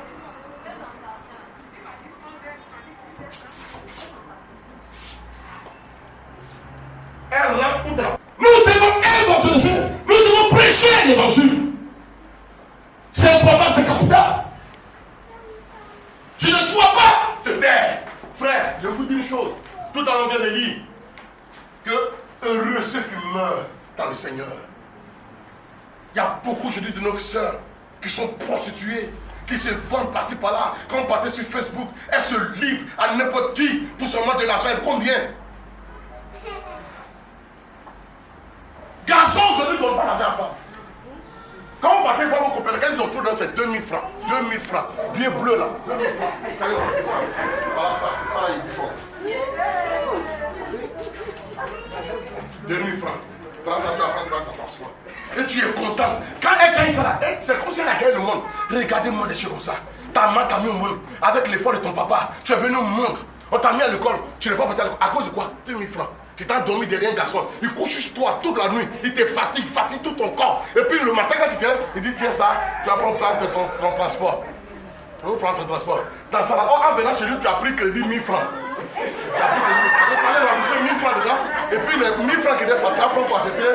Nous devons évangéliser, nous devons prêcher l'évangile. C'est important, c'est capital. Tu ne dois pas te taire. Frère, je vous dis une chose, tout à l'heure on vient de lire que heureux ceux qui meurent dans le Seigneur. Il y a beaucoup, je dis, de nos sœurs qui sont prostituées, qui se vendent par-ci par-là. Quand on partait sur Facebook, elles se livrent à n'importe qui pour seulement de l'argent. Combien? Garçons aujourd'hui ne donnent pas l'argent à femme. Quand on partait voir vos copains, quand ils ont tout donné, c'est 2000 francs. 2000 francs. Bien bleu là. 2000 francs. Voilà ça, c'est ça là, ils font. 2000 francs. Prends ça, tu vas prendre ton transport. Et tu es content. Quand elle gagne ça là, c'est comme si elle a gagné le monde. Regardez-moi des choses comme ça. Ta main t'a mis au monde. Avec l'effort de ton papa, tu es venu au monde. On t'a mis à l'école. Tu n'es pas porté à l'école. À cause de quoi? 2000 francs. Tu t'as dormi derrière un garçon. Il couche sur toi toute la nuit. Il te fatigue tout ton corps. Et puis le matin, quand tu te lèves, il dit tiens ça, tu vas prendre ton transport. Tu vas prendre ton transport. Dans ça là, en venant chez lui, tu as pris crédit 1000 francs. Tu as pris crédit 1000 francs. Tu allais rembourser 1000 francs dedans. Et puis les 1000 francs qui restent, ça tu vas prendre pour acheter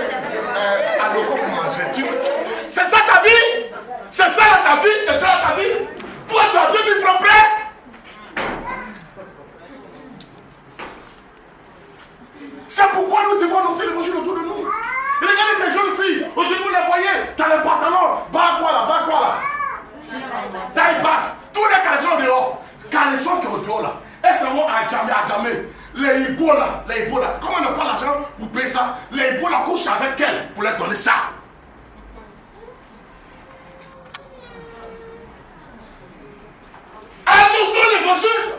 à l'eau pour manger. C'est ça ta vie? C'est ça ta vie? C'est ça ta vie? Toi, tu as 2000 francs prêts? C'est pourquoi nous devons annoncer l'évangile autour de nous. Regardez ces jeunes filles. Aujourd'hui, vous les voyez. Dans les pantalons. Bas quoi là? Taille basse. Tous les caleçons dehors. Caleçons qui sont dehors là. Elles seront à gamer. Les hiboux là. Comment on n'a pas l'argent pour payer ça? Les hiboux là couchent avec elles pour leur donner ça. Annonçons l'évangile.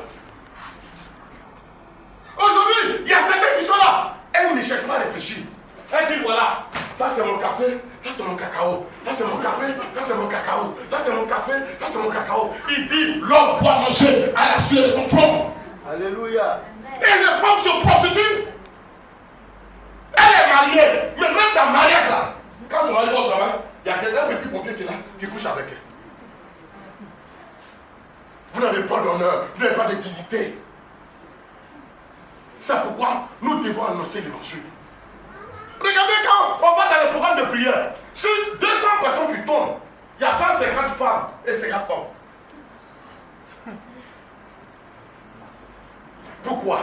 Aujourd'hui, il y a certains qui sont là. Elles ne cherchent pas à réfléchir. Elles disent voilà, ça c'est mon café, ça c'est mon cacao, ça c'est mon café, ça c'est mon cacao, ça c'est mon café, ça c'est mon cacao. Il dit l'homme doit manger à la sueur de son front. Alléluia. Et les femmes se prostituent. Elle est mariée, mais même dans le mariage là, quand son mari va au travail, il y a quelqu'un de plus pompier qui est là, qui couche avec elle. Vous n'avez pas d'honneur, vous n'avez pas de dignité. C'est pourquoi nous devons annoncer l'évangile. Regardez quand on va dans les programmes de prière, sur 200 personnes qui tombent, il y a 150 femmes et 50 hommes. Pourquoi?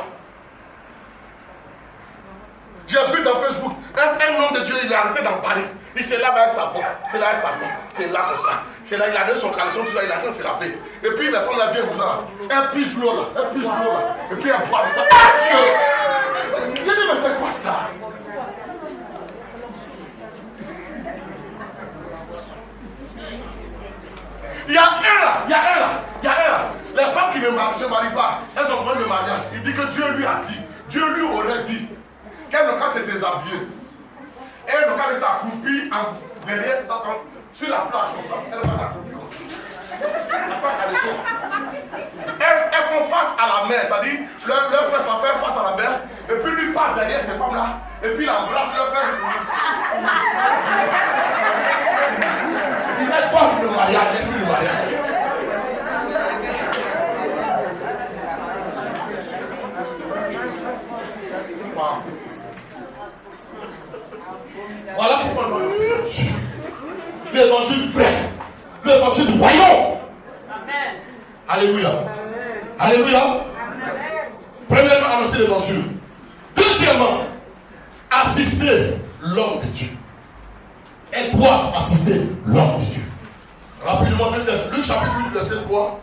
J'ai vu dans Facebook un homme de Dieu, il est arrêté dans Paris. Il s'est lavé un savon, c'est là un savon, c'est là comme ça. C'est là, il a donné son caleçon, tout ça, il a train de se laver. Et puis la femme la vient comme ça, elle pisse l'eau là, et puis elle boit ça. Ah Dieu! Je dis, mais c'est quoi ça? Il y a un là, se marie pas. Elles ont fait le mariage. Il dit que Dieu lui a dit. Dieu lui aurait dit qu'elle n'a qu'à se déshabiller. Elle n'a qu'à s'accroupir derrière, sur la plage comme ça. Elle va s'accroupir comme ça. Elle n'a pas qu'à descendre. Elles font face à la mer, c'est-à-dire leur frère s'en fait face à la mer. Et puis lui passe derrière ces femmes-là. Et puis il embrasse leur frère. Il n'est pas le mariage, l'esprit du mariage. Voilà pourquoi nous avons l'évangile vrai, l'évangile du royaume. Amen. Alléluia. Amen. Alléluia. Amen. Premièrement, annoncer l'évangile. Deuxièmement, assister l'homme de Dieu. Elles doivent assister l'homme de Dieu. Rapidement, Luc chapitre 8, verset 3.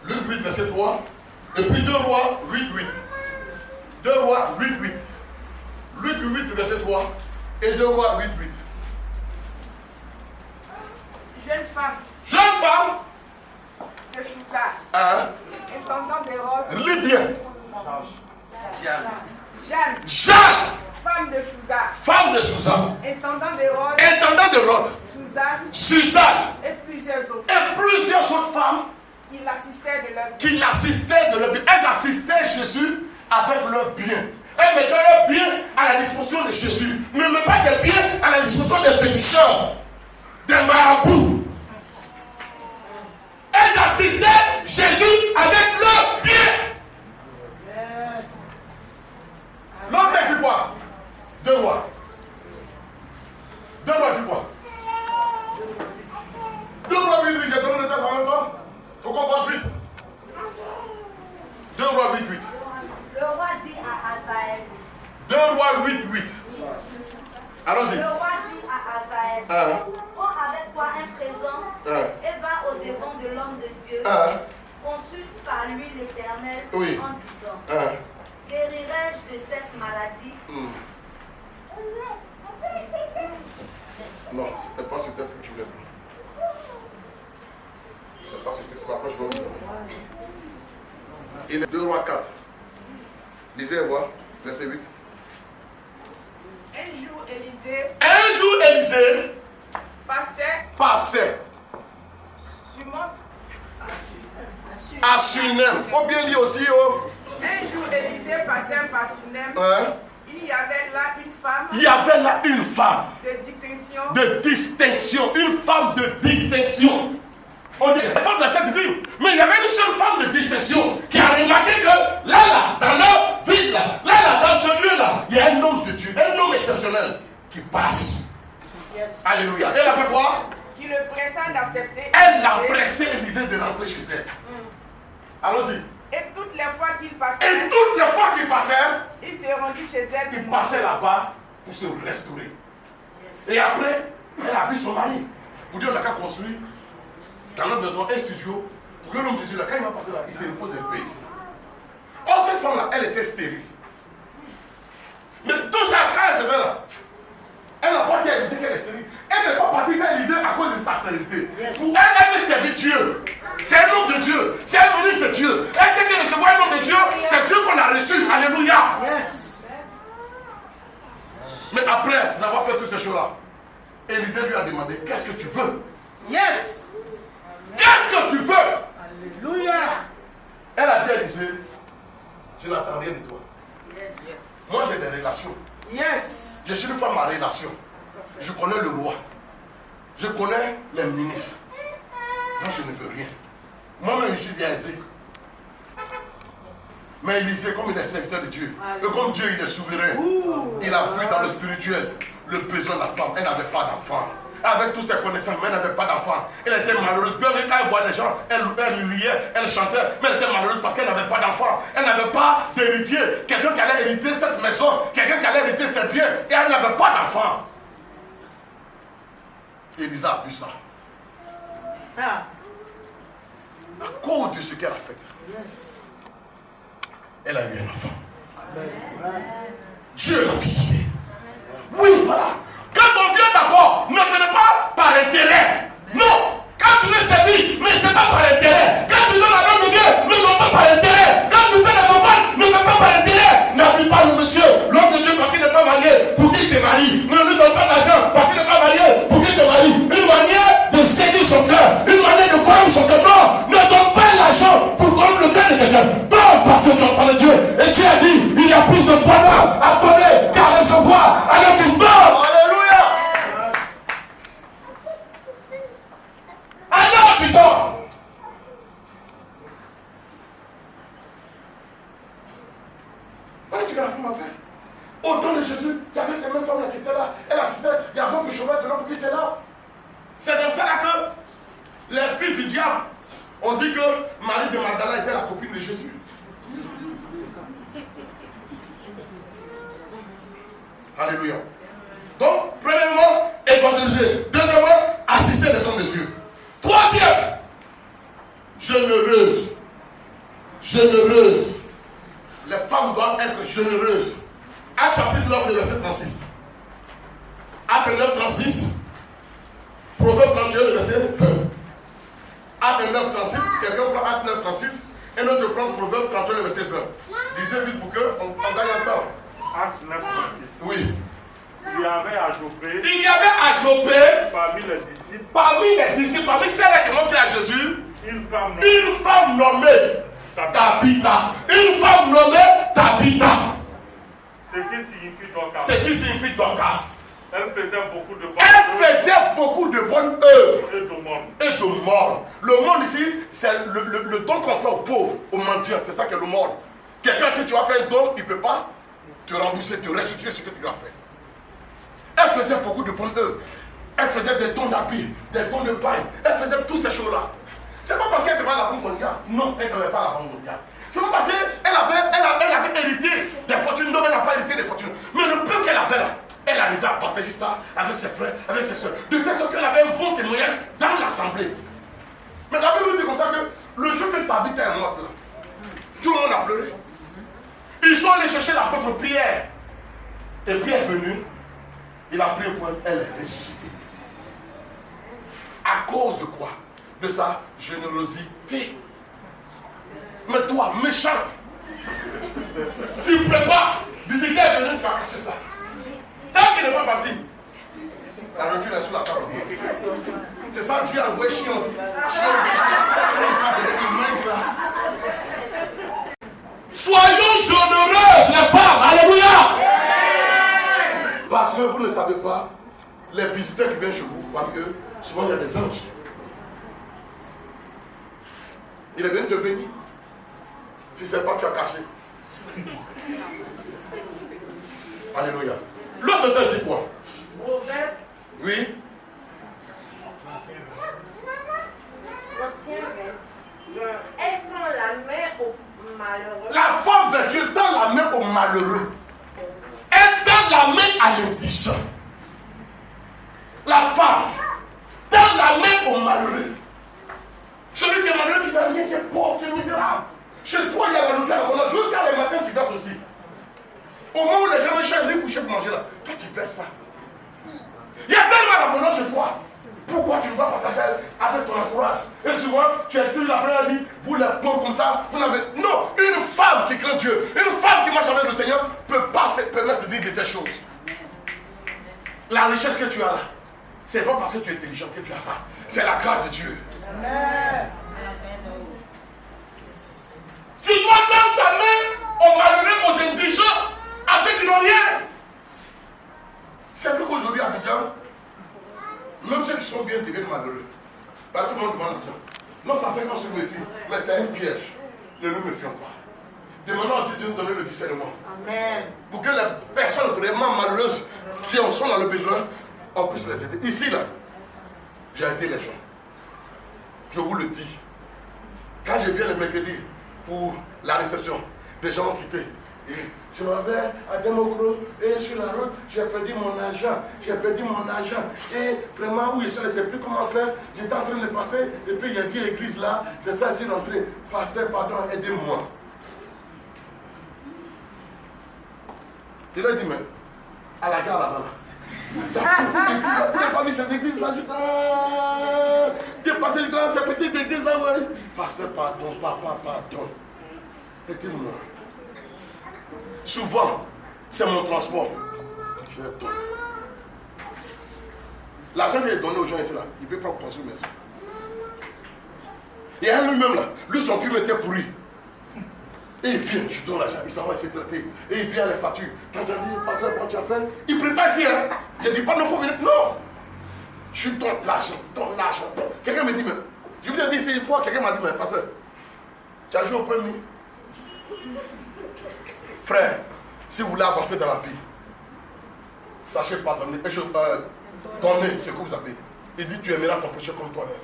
Luc 8, verset 3. Et puis 2 Rois 8, 8. 2 Rois 8, 8. Luc 8, verset 3. Et 2 Rois 8, 8. Jeune femme. Jeune femme. De Chouza. Intendant d'Hérode. Lis bien. Jeanne. Femme de Chouza. Femme de Chouza. Intendant d'Hérode. Intendant d'Hérode. Suzanne. Et plusieurs autres. Et plusieurs autres femmes. Qui l'assistaient de leur bien. Elles assistaient Jésus avec leurs biens. Elles mettaient leurs biens à la disposition de Jésus. Mais ne pas des biens à la disposition des féticheurs, des marabouts. Elles assistaient Jésus avec leurs biens. L'autre est du bois. 2 rois. 2 rois du bois. 2 rois 8, 8. J'ai donné le texte en même temps. Faut qu'on passe vite. 2 rois 8, 8. Le roi dit à Azaël. 2 rois 8, 8. Allons-y. Le roi dit à Azaël. Prends avec toi un présent et va au devant de l'homme de Dieu. Consulte par lui l'Éternel en disant guérirai-je de cette maladie? Non, c'était pas ce texte que je voulais prendre. C'est pas ce texte, mais après je vais vous donner. Il est 2 rois 4. Lisez et voir, verset 8. Un jour, Élisée passait à Sunem. Faut bien lire aussi. Un jour, Élisée passait par Sunem. Il y avait là une femme. De distinction. Une femme de distinction. On est femme de cette ville. Mais il y avait une seule femme de distinction qui a remarqué que là, dans leur ville, là, dans ce lieu-là, il y a un homme de Dieu, un homme exceptionnel qui passe. Yes. Alléluia. Elle a fait quoi? Qui le pressa d'accepter. Elle a pressé Élisée de rentrer chez elle. Allons-y. Et toutes les fois qu'il passait, il s'est rendu chez elle. Il passait là-bas pour se restaurer. Yes. Et après, elle a vu son mari. Pour dire on n'a qu'à construire dans notre maison un studio pour que l'homme de Dieu, là, quand il va passer là, il se repose un peu ici. Or, cette femme-là, elle était stérile. Mais tout ça, quand elle faisait là, elle n'a pas dit à Élisée qu'elle est stérile. Elle n'est pas partie faire Élisée à cause de sa stérilité. Yes. Pour elle, elle veut servir Dieu. C'est un homme de Dieu. C'est un ministre de Dieu. Elle sait que recevoir un homme de Dieu, c'est Dieu qu'on a reçu. Alléluia. Yes. Mais après avoir fait toutes ces choses-là, Élisée lui a demandé, qu'est-ce que tu veux? Yes. Qu'est-ce que tu veux? Alléluia. Elle a dit à Élisée, je n'attends rien de toi. Yes. Moi j'ai des relations. Yes. Je suis une femme à relation. Je connais le roi. Je connais les ministres. Donc je ne veux rien. Moi-même je suis bien aisé. Mais Élisée, comme il est serviteur de Dieu, et comme Dieu il est souverain, il a vu dans le spirituel le besoin de la femme. Elle n'avait pas d'enfant. Avec toutes ses connaissances, mais elle n'avait pas d'enfant. Elle était malheureuse. Bien quand elle voit les gens, elle riait, elle chantait, mais elle était malheureuse parce qu'elle n'avait pas d'enfant. Elle n'avait pas d'héritier. Quelqu'un qui allait hériter cette maison, quelqu'un qui allait hériter ses biens, et elle n'avait pas d'enfant. Élisée a vu ça. À cause de ce qu'elle a fait, elle a eu un enfant. Dieu l'a visité. Oui, voilà. Quand on vient d'abord, ne venez pas par intérêt. Non. Quand tu le servis, mais ce n'est pas par intérêt. Quand tu donnes la main de Dieu, ne donne pas par Voilà ce que la femme a fait. Au temps de Jésus, il y avait ces mêmes femmes-là qui étaient là. Elle assistait, il y a beaucoup de chevaux de l'homme qui sont là. C'est dans ça là que les fils du diable ont dit que Marie de Magdala était la copine de Jésus. Alléluia. Donc, premièrement, évangéliser. Deuxièmement, assister les hommes de Dieu. Troisième, généreuse. Généreuse. Les femmes doivent être généreuses. Acte chapitre 9, le verset 36. Acte 9, 36. Proverbe 31, le verset 20. Acte 9, 36. Quelqu'un prend Acte 9, 36. Et l'autre prend Proverbe 31, le verset 20. Lisez vite pour qu'on gagne un temps. Acte 9, 36. Oui. Il y avait à Jopé. Il y avait à Jopé, parmi les disciples, parmi celles qui montraient à Jésus, une femme nommée Tabitha. Une femme nommée Tabitha. Ce qui signifie Dorcas. Ce qui signifie Dorcas. Elle faisait beaucoup de bonnes œuvres. Et de morne. Le monde ici, c'est le don qu'on fait aux pauvres, aux mendiants. C'est ça que le morne. Quelqu'un qui tu as fait un don, il ne peut pas te rembourser, te restituer ce que tu as fait. Elle faisait beaucoup de bonnes œuvres. Elle faisait des dons d'habits, des dons de paille. Elle faisait toutes ces choses-là. C'est pas parce qu'elle était à la Banque mondiale. Non, elle ne savait pas à la Banque mondiale. C'est pas parce qu'elle avait hérité des fortunes. Non, elle n'a pas hérité des fortunes. Mais le peu qu'elle avait là, elle arrivait à partager ça avec ses frères, avec ses soeurs. De telle sorte qu'elle avait un bon témoignage dans l'assemblée. Mais la Bible dit comme ça que le jour que Tabitha est morte là, tout le monde a pleuré. Ils sont allés chercher l'apôtre Pierre. Et Pierre est venu. Il a pris au point, elle est ressuscitée. À cause de quoi? De sa générosité. Mais toi, méchante, tu ne peux pas visiter et venir, tu vas cacher ça. Tant qu'il n'est pas parti, la nourriture est sous la table. C'est ça, Dieu a envoyé chien aussi. Soyons généreuses, les femmes. Alléluia. Parce que vous ne savez pas, les visiteurs qui viennent chez vous, parce que souvent il y a des anges. Il est venu te bénir. Tu ne sais pas, tu as caché. Alléluia. L'autre texte dit quoi? Oui. Elle tend la main au malheureux. La femme vertueuse tend la main au malheureux. Elle tend la main à l'indigent. La femme tend la main au malheureux. Celui qui est malheureux, qui n'a rien, qui est pauvre, qui est misérable. Chez toi, il y a la nourriture à la bonne. Jusqu'à le matin, tu verses aussi. Au moment où les gens cherchent les coucher pour manger là, toi tu verses ça. Il y a tellement d'abondance chez toi. Pourquoi tu ne vas pas partager avec ton entourage? Et souvent, tu es toujours après la vie, vous les pauvres comme ça, vous n'avez. Non, une femme qui craint Dieu, une femme qui marche avec le Seigneur, ne peut pas se permettre de dire de telles choses. La richesse que tu as là, c'est pas parce que tu es intelligent que tu as ça. C'est la grâce de Dieu. Amen. Tu dois tendre ta main aux malheureux, aux indigents, à ceux qui n'ont rien. C'est vrai qu'aujourd'hui, à Abidjan, même ceux qui sont bien deviennent malheureux. Bah, tout le monde demande l'argent. Non, ça fait qu'on se méfie. Mais c'est un piège. Ne nous méfions pas. Demandons à Dieu de nous donner le discernement. Amen. Pour que les personnes vraiment malheureuses qui sont dans le besoin, on puisse les aider. Ici, là, j'ai aidé les gens. Je vous le dis. Quand je viens le mercredi pour la réception, des gens ont quitté. Et je m'avais à Democro et sur la route, j'ai perdu mon argent. Et vraiment, où je ne sais plus comment faire. J'étais en train de passer, et puis il y a vu l'église là, c'est ça, c'est rentré. Pasteur, pardon, aidez-moi. Il a dit, mais à la gare là-bas. Tu n'as pas vu cette église là du temps. Tu es parti du temps, cette petite église là, ouais. Pasteur, pardon, papa, pardon. Aidez-moi. Souvent, c'est mon transport. Je donne. L'argent qu'il a donné aux gens ici là, il ne peut pas construire une maison. Et un lui-même là, lui son plume était pourri. Et il vient, je donne l'argent, il s'en va, il s'est traité. Et il vient à les factures. Quand tu as dit, pasteur, quand tu as fait, il ne prie pas ici. Hein. Je ne dis pas, non, il faut venir. Non. Je donne l'argent, Quelqu'un me dit, mais, je vous ai dit, c'est une fois, quelqu'un m'a dit, mais pasteur, tu as joué au premier. Frère, Si vous voulez avancer dans la vie, sachez pardonner. Donnez ce que vous avez. Il dit tu aimeras ton péché comme toi-même.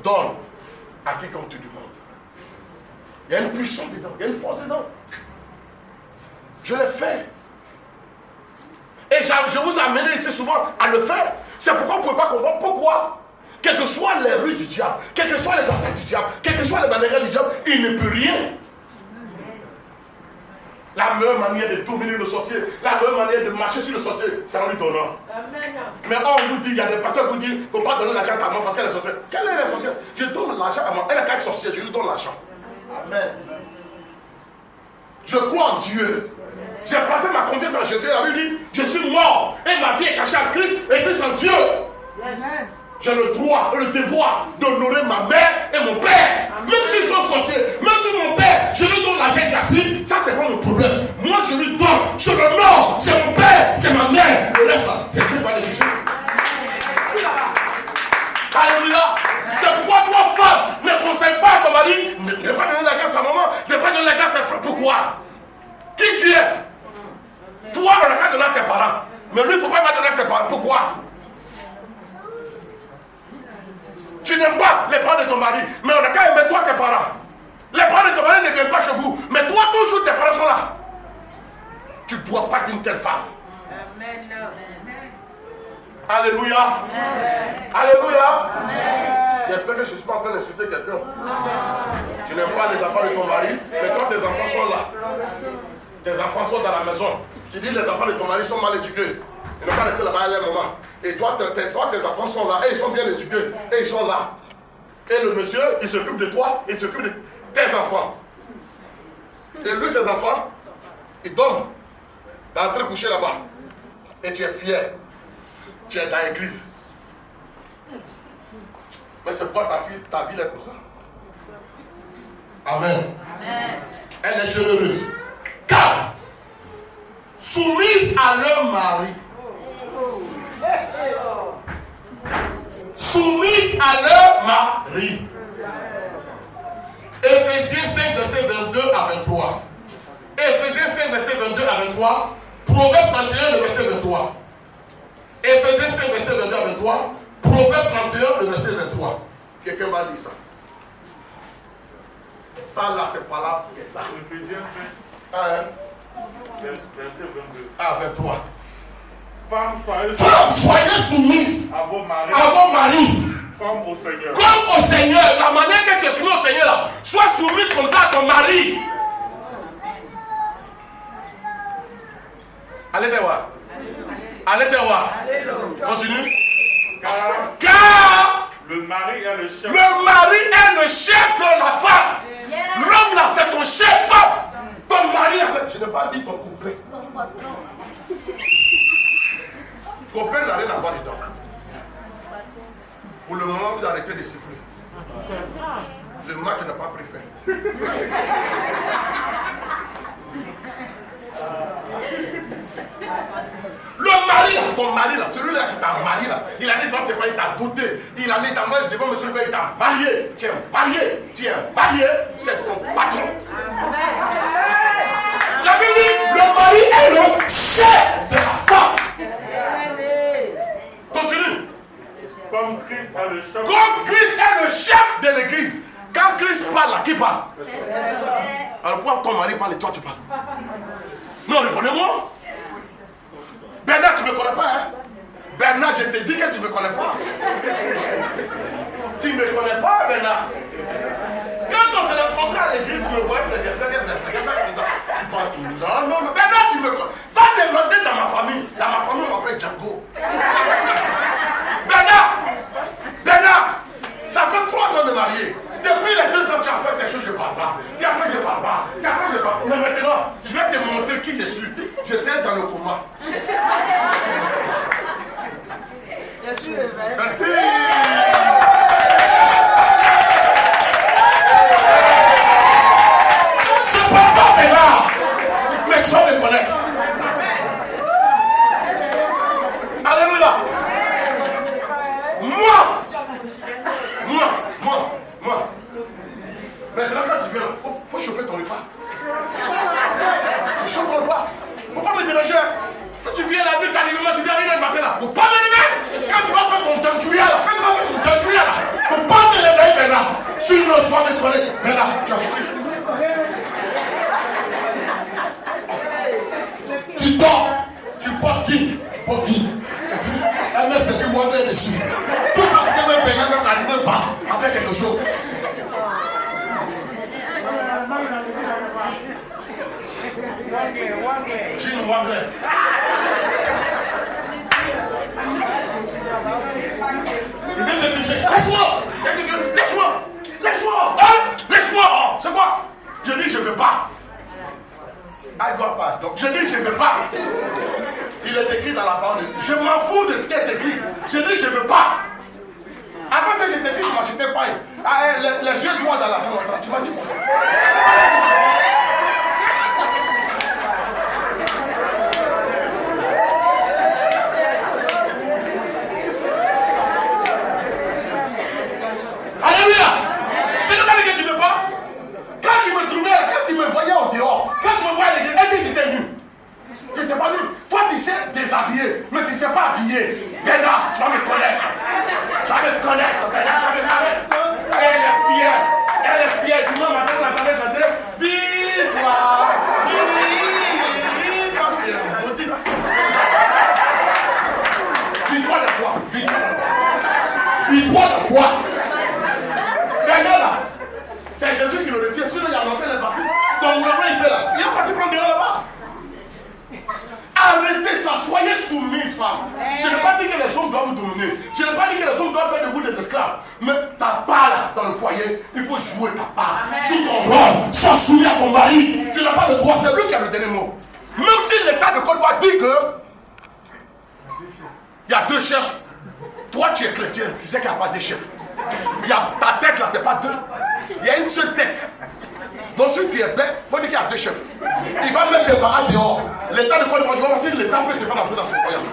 Donne à quiconque tu demandes. Il y a une puissance dedans, il y a une force dedans. Je l'ai fait. Et je vous ai amené ici souvent à le faire. C'est pourquoi vous ne pouvez pas comprendre pourquoi. Quelles que soient les rues du diable, quelles que soient les attaques du diable, quelles que soient les manières du diable, il ne peut rien. La meilleure manière de dominer le sorcier, la meilleure manière de marcher sur le sorcier, c'est en lui donnant. Mais on vous dit, il y a des pasteurs qui vous disent, il ne faut pas donner l'argent à moi parce qu'elle est sorcière. Quelle est la sorcière? Je donne l'argent à moi. Elle est quand même sorcière, je lui donne l'argent. Amen. Je crois en Dieu. J'ai placé ma confiance en Jésus. La Bible dit, je suis mort et ma vie est cachée en Christ et Christ en Dieu. Amen. J'ai le droit et le devoir d'honorer ma mère et mon père. Amen. Même s'ils sont sorciers, même si mon père, je lui donne l'argent gaspille, ça c'est pas mon problème. Moi je lui donne, je l'honore, c'est mon père, c'est ma mère. Le reste là, c'est Dieu qui va décider. Alléluia. C'est pourquoi toi, femme, ne conseille pas à ton mari ne pas donner l'argent à sa maman, ne pas donner l'argent à ses frères. Pourquoi? Qui tu es? Toi, on n'a qu'à donner à tes parents. Mais lui, il ne faut pas donner à ses parents. Pourquoi? Tu n'aimes pas les parents de ton mari, mais on n'a qu'à aimer toi tes parents. Les parents de ton mari ne viennent pas chez vous, mais toi, toujours, tes parents sont là. Tu ne dois pas être une telle femme. Amen. Alléluia. Amen. Alléluia. J'espère que je ne suis pas en train d'insulter quelqu'un. Tu n'aimes pas les enfants de ton mari, mais toi, tes enfants sont là. Tes enfants sont dans la maison. Tu dis les enfants de ton mari sont mal éduqués. Ils n'ont pas laissé là-bas aller maman. Et toi, tes enfants sont là. Et ils sont bien éduqués. Et ils sont là. Et le monsieur, il s'occupe de toi. Il s'occupe de tes enfants. Et lui, ses enfants, ils dorment dans le truc couché là-bas. Et tu es fier. Tu es dans l'église. Mais c'est pourquoi ta vie est comme ça. Amen. Amen. Elle est généreuse. Car, soumise à leur mari. Soumise à leur mari. Éphésiens 5, verset 22 à 23. Éphésiens 5, verset 22 à 23. Proverbe 31, le verset 23. Éphésiens 5, verset 22 à 23. Proverbe 31, le verset 23. Quelqu'un va dire ça. Ça là, c'est pas là. Éphésiens 5. Verset 22. Ah, 23. Femmes, soyez soumises à vos maris. Comme au Seigneur. Comme au Seigneur. La manière que tu es soumis au Seigneur, là, sois soumise comme ça à ton mari. Allez te voir. Allez te voir. Continue. Car le mari est le chef. Le mari est le chef de la femme. L'homme là, c'est ton chef. Ton mari là, je n'ai pas dit ton copain. Copain n'a rien à voir dedans. Pour le moment, vous arrêtez de siffler. Le match n'a pas pris fin. Le mari là, ton mari là, celui-là qui t'a marié là, il a dit devant tes parents, il t'a doté. Il a dit devant monsieur le père, il t'a marié. Tu es marié. Tu es marié, c'est ton patron. La Bible dit, le mari est le chef de la femme. Continue. Comme Christ est le chef. Comme Christ est le chef de l'église. Quand Christ parle, là, qui parle? Alors pourquoi ton mari parle et toi tu parles? Non, reconnais-moi. Bernard, tu ne me connais pas, hein? Bernard, je te dis que tu ne me connais pas. Tu ne me connais pas, Bernard. Quand on s'est rencontré à l'église, tu me voyais fléguer. Tu parles, non, Bernard, tu me connais. Va demander dans ma famille. Dans ma famille, on m'appelle Django. Bernard, ça fait 3 ans de marié. Depuis les 2 ans, tu as fait des choses, je ne parle pas. Tu as fait, je ne parle pas. Tu as fait, je ne parle pas. Mais maintenant, je vais te montrer qui je suis. J'étais dans le coma. Merci. Je ne parle pas Bernard, mais tu vas me connaître. Alléluia. Moi. Maintenant, quand tu viens, il faut chauffer ton repas. chauffe mon bois. Faut pas me déranger. Quand tu viens là, tu viens à 1h du matin là. Faut pas m'élever. Quand tu vas faire ton tanguya là, faut pas m'élever maintenant. Sinon, tu vas me connaître. Maintenant, tu dors, tu portes qui pour qui. La mère c'est du wonder dessus. Tout ça peut même peiner, même n'arrive pas à faire quelque chose. Jean Wagner. Il vient de toucher. Laisse-moi. C'est quoi? Je dis je ne veux pas. I dois pas. Donc je dis je ne veux pas. Il est écrit dans la parole de Dieu. Je m'en fous de ce qui est écrit. Je dis je ne veux pas. Avant que je t'ai dit, je m'achetais pas. Les yeux droits dans la salle, tu m'as dit quoi? Alléluia! Tu ne pas que tu ne veux pas? Quand tu me trouvais, quand tu me voyais au dehors, quand tu me voyais à l'église, est-ce que j'étais nu? Je n'étais pas nu. Toi, tu sais déshabiller, mais tu ne sais pas habiller. Béna, tu vas me connaître. Tu vas me connaître, Béna, tu vas me connaître. Elle est fière. Dimanche matin, on entendait chanter. Vive-toi, vive-toi. Tu es maudit. Vive-toi de quoi? Vive-toi de quoi? Béna là, c'est Jésus qui le retient. Sinon, il y a longtemps, il est parti. Ton gouvernement, il fait là. Il est parti prendre dehors là-bas. Arrêtez ça, soyez soumises, femmes. Je n'ai pas dit que les hommes doivent vous dominer. Je n'ai pas dit que les hommes doivent faire de vous des esclaves. Mais ta part là, dans le foyer, il faut jouer ta part. Joue ton rôle, sois soumis à ton mari. Tu n'as pas le droit, c'est lui qui a le dernier mot. Même si l'État de Côte d'Ivoire dit que il y a 2 chefs. Toi, tu es chrétien, tu sais qu'il n'y a pas 2 chefs. Il y a ta tête là, c'est pas 2. Il y a une seule tête. Donc si tu es bête, il faut dire qu'il y a 2 chefs. Il va mettre des barrages dehors. L'État de Côte d'Ivoire, je vais voir si l'État peut te faire entrer dans son royaume.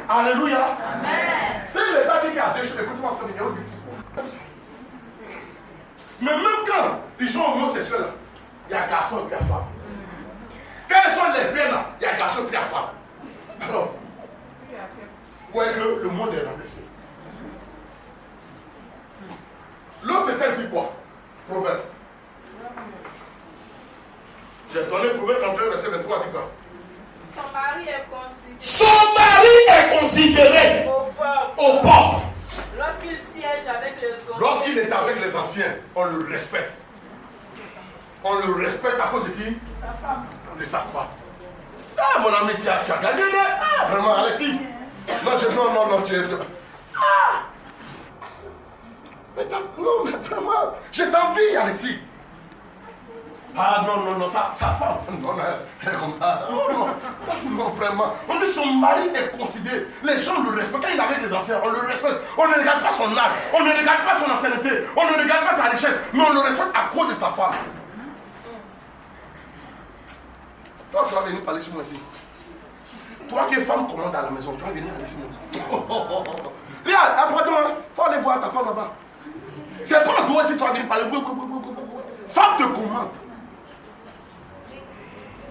Alléluia. Amen. Si l'État dit qu'il y a 2 chefs, écoute-moi, mais même quand ils sont homosexuels, il y a garçon et femme. Quand ils sont lesbiennes, il y a garçon et femme. Alors, vous voyez que le monde est renversé. L'autre texte dit quoi? Proverbe. J'ai donné Proverbe 31, verset 23, dit quoi? Son mari est considéré au peuple. Lorsqu'il siège avec les autres. Lorsqu'il est avec les anciens, on le respecte. On le respecte à cause de qui? De sa femme. Ah, mon ami, tu as gagné, ah, vraiment, Alexis. Non, tu es... Ah! Non, mais vraiment, je t'envie, Alexis. Ah non, sa femme, non, elle est comme ça. Non, vraiment. On dit son mari est considéré. Les gens le respectent. Quand il est avec les anciens, on le respecte. On ne regarde pas son âge, on ne regarde pas son ancienneté, on ne regarde pas sa richesse, mais on le respecte à cause de sa femme. Toi, tu vas venir parler sur moi ici. Toi qui es femme commande à la maison, tu vas venir parler sur moi. Regarde, après-toi, il faut aller voir ta femme là-bas. C'est pas toi si tu vas venir parler. Femme te commande.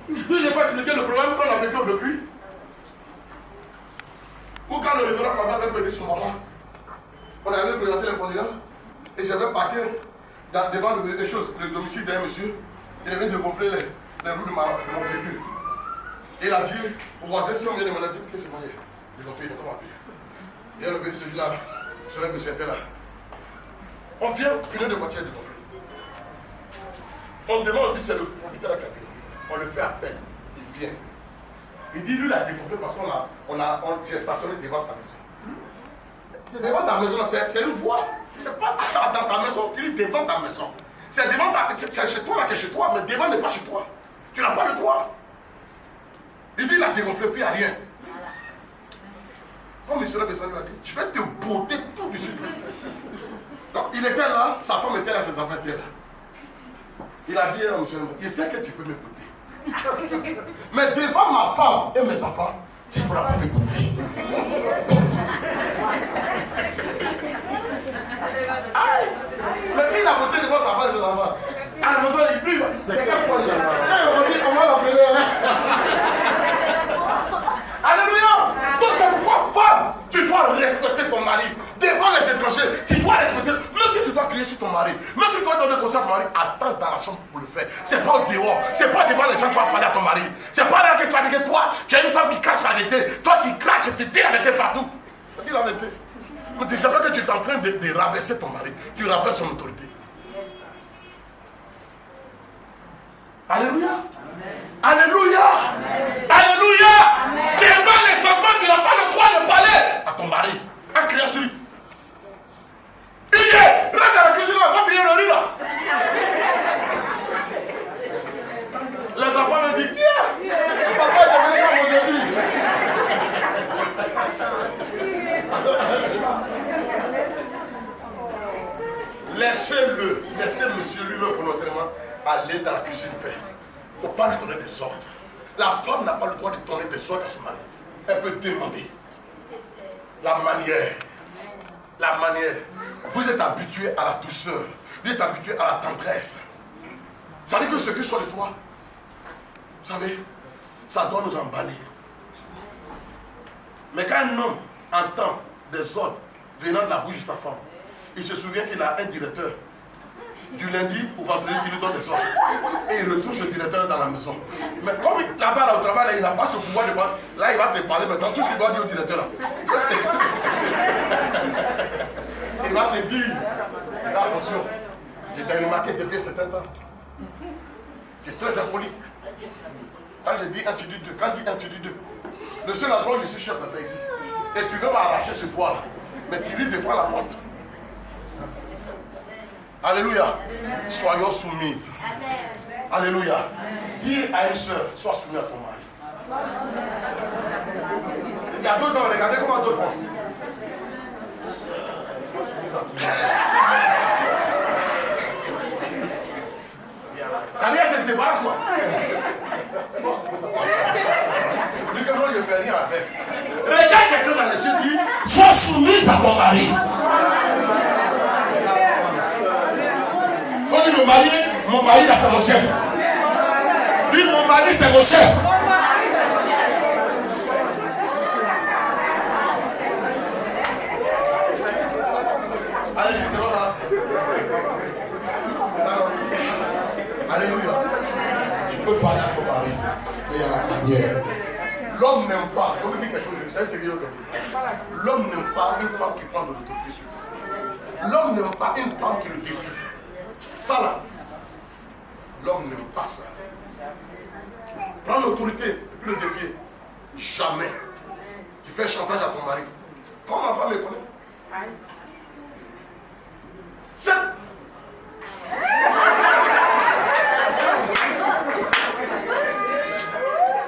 Je n'ai pas expliqué le problème qu'on a vécu depuis. Ou quand le révérend papa avait prédit son papa, on avait présenté les condoléances et j'avais parqué devant le domicile d'un monsieur. Il avait dégonflé les roues de mon véhicule. Il a dit au voisin, si on vient de me dire que c'est marié, ils ont fait une comment payer. Et on a dit celui-là, celui de cet là. On vient, pneu de voiture dégonflé. On demande, on dit c'est le propriétaire de la cabine. On le fait à peine. Il vient. Il dit lui, il a dégonflé parce j'ai stationné devant sa maison. Devant ta maison, c'est une voie. C'est pas dans ta maison, tu dis devant ta maison. C'est devant ta maison. C'est chez toi là que chez toi, mais devant n'est pas chez toi. Tu n'as pas le toit. Il dit il a dégonflé, puis il n'y a rien. Comme il serait descendu, il a dit je vais te botter tout de suite. Donc il était là, sa femme était là, ses enfants étaient là. Il a dit monsieur, je sais que tu peux m'écouter. Mais devant ma femme et mes enfants, tu ne pourras pas m'écouter. Mais s'il a voté devant sa femme et ses enfants, alors maison, il prie. C'est quoi quoi? On va l'appeler. Alléluia. Donc c'est pourquoi, femme, tu dois respecter ton mari. Devant les étrangers, tu dois respecter. Même si tu dois crier sur ton mari, même si tu dois donner conseil à ton mari, attends dans la chambre pour le faire. C'est pas au dehors, c'est pas devant les gens que tu vas parler à ton mari. C'est pas là que tu vas dire que toi, tu as une femme qui crache la vérité. Toi qui craches, tu dis la vérité partout. Tu dis la vérité. Mais tu ne sais pas que tu es en train de rabaisser ton mari. Tu rabaisses son autorité. Alléluia. Alléluia. Alléluia. Devant les enfants, tu n'as pas le droit de parler à ton mari. En criant sur lui. Il est. Rentre dans la cuisine, va crier le riz là. Les enfants me disent, yeah, papa est devenu comme aujourd'hui. Laissez-le, laissez monsieur lui-même volontairement aller dans la cuisine faire. Il ne faut pas lui donner des ordres. La femme n'a pas le droit de donner des ordres à son mari. Elle peut demander. La manière. La manière. Vous êtes habitué à la douceur. Vous êtes habitué à la tendresse. Ça veut dire que ce qui soit de toi, vous savez, ça doit nous emballer. Mais quand un homme entend des ordres venant de la bouche de sa femme, il se souvient qu'il a un directeur. Du lundi au vendredi, il lui donne des ordres. Et il retrouve ce directeur dans la maison. Mais comme là-bas, là, au travail, là, il n'a pas ce pouvoir de voir. Là, il va te parler maintenant. Tout ce qu'il doit dire au directeur, là. Il va te dire, attention, je t'ai remarqué depuis un certain temps. Tu es très impoli. Quand je dis 1, tu dis 2. Quand je dis 1, tu dis 2. Le seul endroit où je suis chef, c'est ici. Et tu veux m'arracher ce bois-là. Mais tu risques de voir la porte. Alléluia. Soyons soumises. Alléluia. Dis à une soeur, sois soumise à ton mari. Il y a d'autres, regardez comment d'autres font. Ça veut dire que c'est le débarrasse, quoi. Lui, que moi, je ne fais rien avec. Regarde quelqu'un dans les yeux, dit, sois soumise à ton mari. Faut dire mon mari là, c'est mon chef. Dis mon mari, c'est mon chef. Allez, c'est bon là. Alléluia. Tu peux parler à ton mari, mais il y a la manière. L'homme n'aime pas, je vous dis quelque chose, je sais c'est sérieux. L'homme n'aime pas une femme qui prend de l'autorité sur lui. L'homme n'aime pas une femme qui le défie. Ça là, l'homme n'aime pas ça. Prendre l'autorité et puis le défier. Jamais. Tu fais chantage à ton mari. Moi, ma femme me connaît. C'est...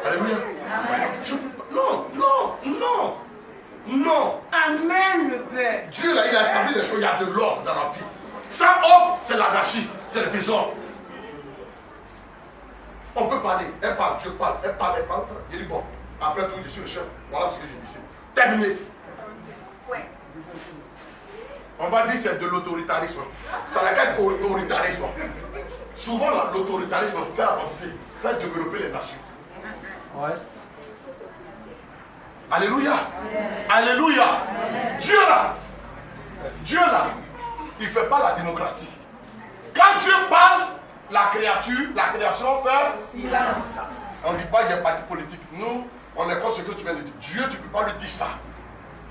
Alléluia. Non. Amen, le Père. Dieu là, il a établi les choses, il y a de l'ordre dans la vie. Ça, homme, c'est l'anarchie, c'est le désordre. On peut parler, elle parle, je parle, elle parle. Il dit bon, après tout, je suis le chef, voilà ce que je dis. Terminé. Ouais. On va dire que c'est de l'autoritarisme. Ça n'a qu'à être autoritarisme. Souvent, l'autoritarisme fait avancer, fait développer les nations. Ouais. Alléluia. Alléluia. Dieu là, il ne fait pas la démocratie. Quand Dieu parle, la création fait silence. On ne dit pas qu'il y a parti politique. Nous, on est contre ce que tu viens de dire. Dieu, tu ne peux pas lui dire ça.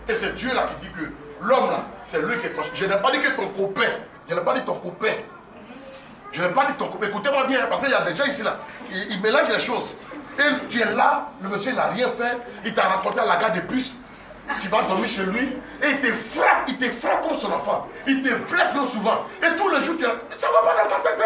Et c'est Dieu là qui dit que l'homme là, c'est lui qui est conscient. Je n'ai pas dit que ton copain. Je n'ai pas dit ton copain. Je n'ai pas dit ton copain. Écoutez-moi bien, parce qu'il y a des gens ici là. Ils mélangent les choses. Et tu es là, le monsieur n'a rien fait. Il t'a rencontré à la gare de bus. Tu vas dormir chez lui. Et il te frappe comme son enfant. Il te blesse même souvent. Et tous les jours, tu es là. Ça ne va pas dans ta tête.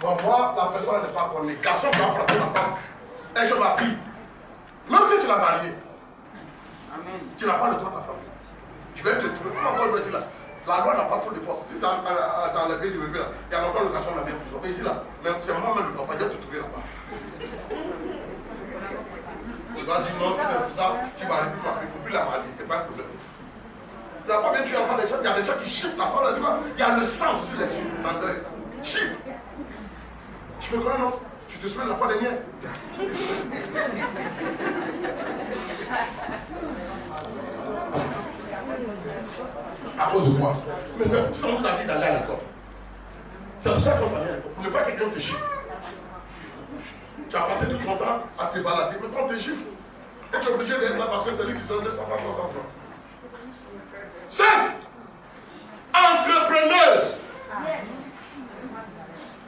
Bon, moi, la personne n'est pas connue. Garçon va frapper ma femme. Et je ma fille. Même si tu l'as mariée. Tu n'as pas le droit de la frapper. Je vais te trouver. Comment on va dire là? La loi n'a pas trop de force. Si dans le pays du bébé, là, il y a longtemps le garçon l'a bien pris. Mais ici, là, c'est moi-même le papa, je vais te trouver là-bas. vas dire non, si c'est pour ça, tu vas arriver ma fille, il ne faut plus la marier, c'est pas un problème. Tu n'as pas bien tué l'enfant des gens, il y a des gens qui chiffrent la femme, tu vois, il y a le sang sur les yeux, en deuil. Chiffre. Tu me connais, non? Tu te souviens de la fois dernière? À cause de quoi? Mais c'est pour ça qu'on nous a dit d'aller à l'école. C'est pour ça qu'on va aller à l'école. Pour ne pas que quelqu'un te chiffre. Tu as passé tout ton temps à te balader, mais prends tes chiffres. Et tu es obligé d'être là parce que c'est lui qui te donne 200 francs, 300 francs. 5. Entrepreneuse.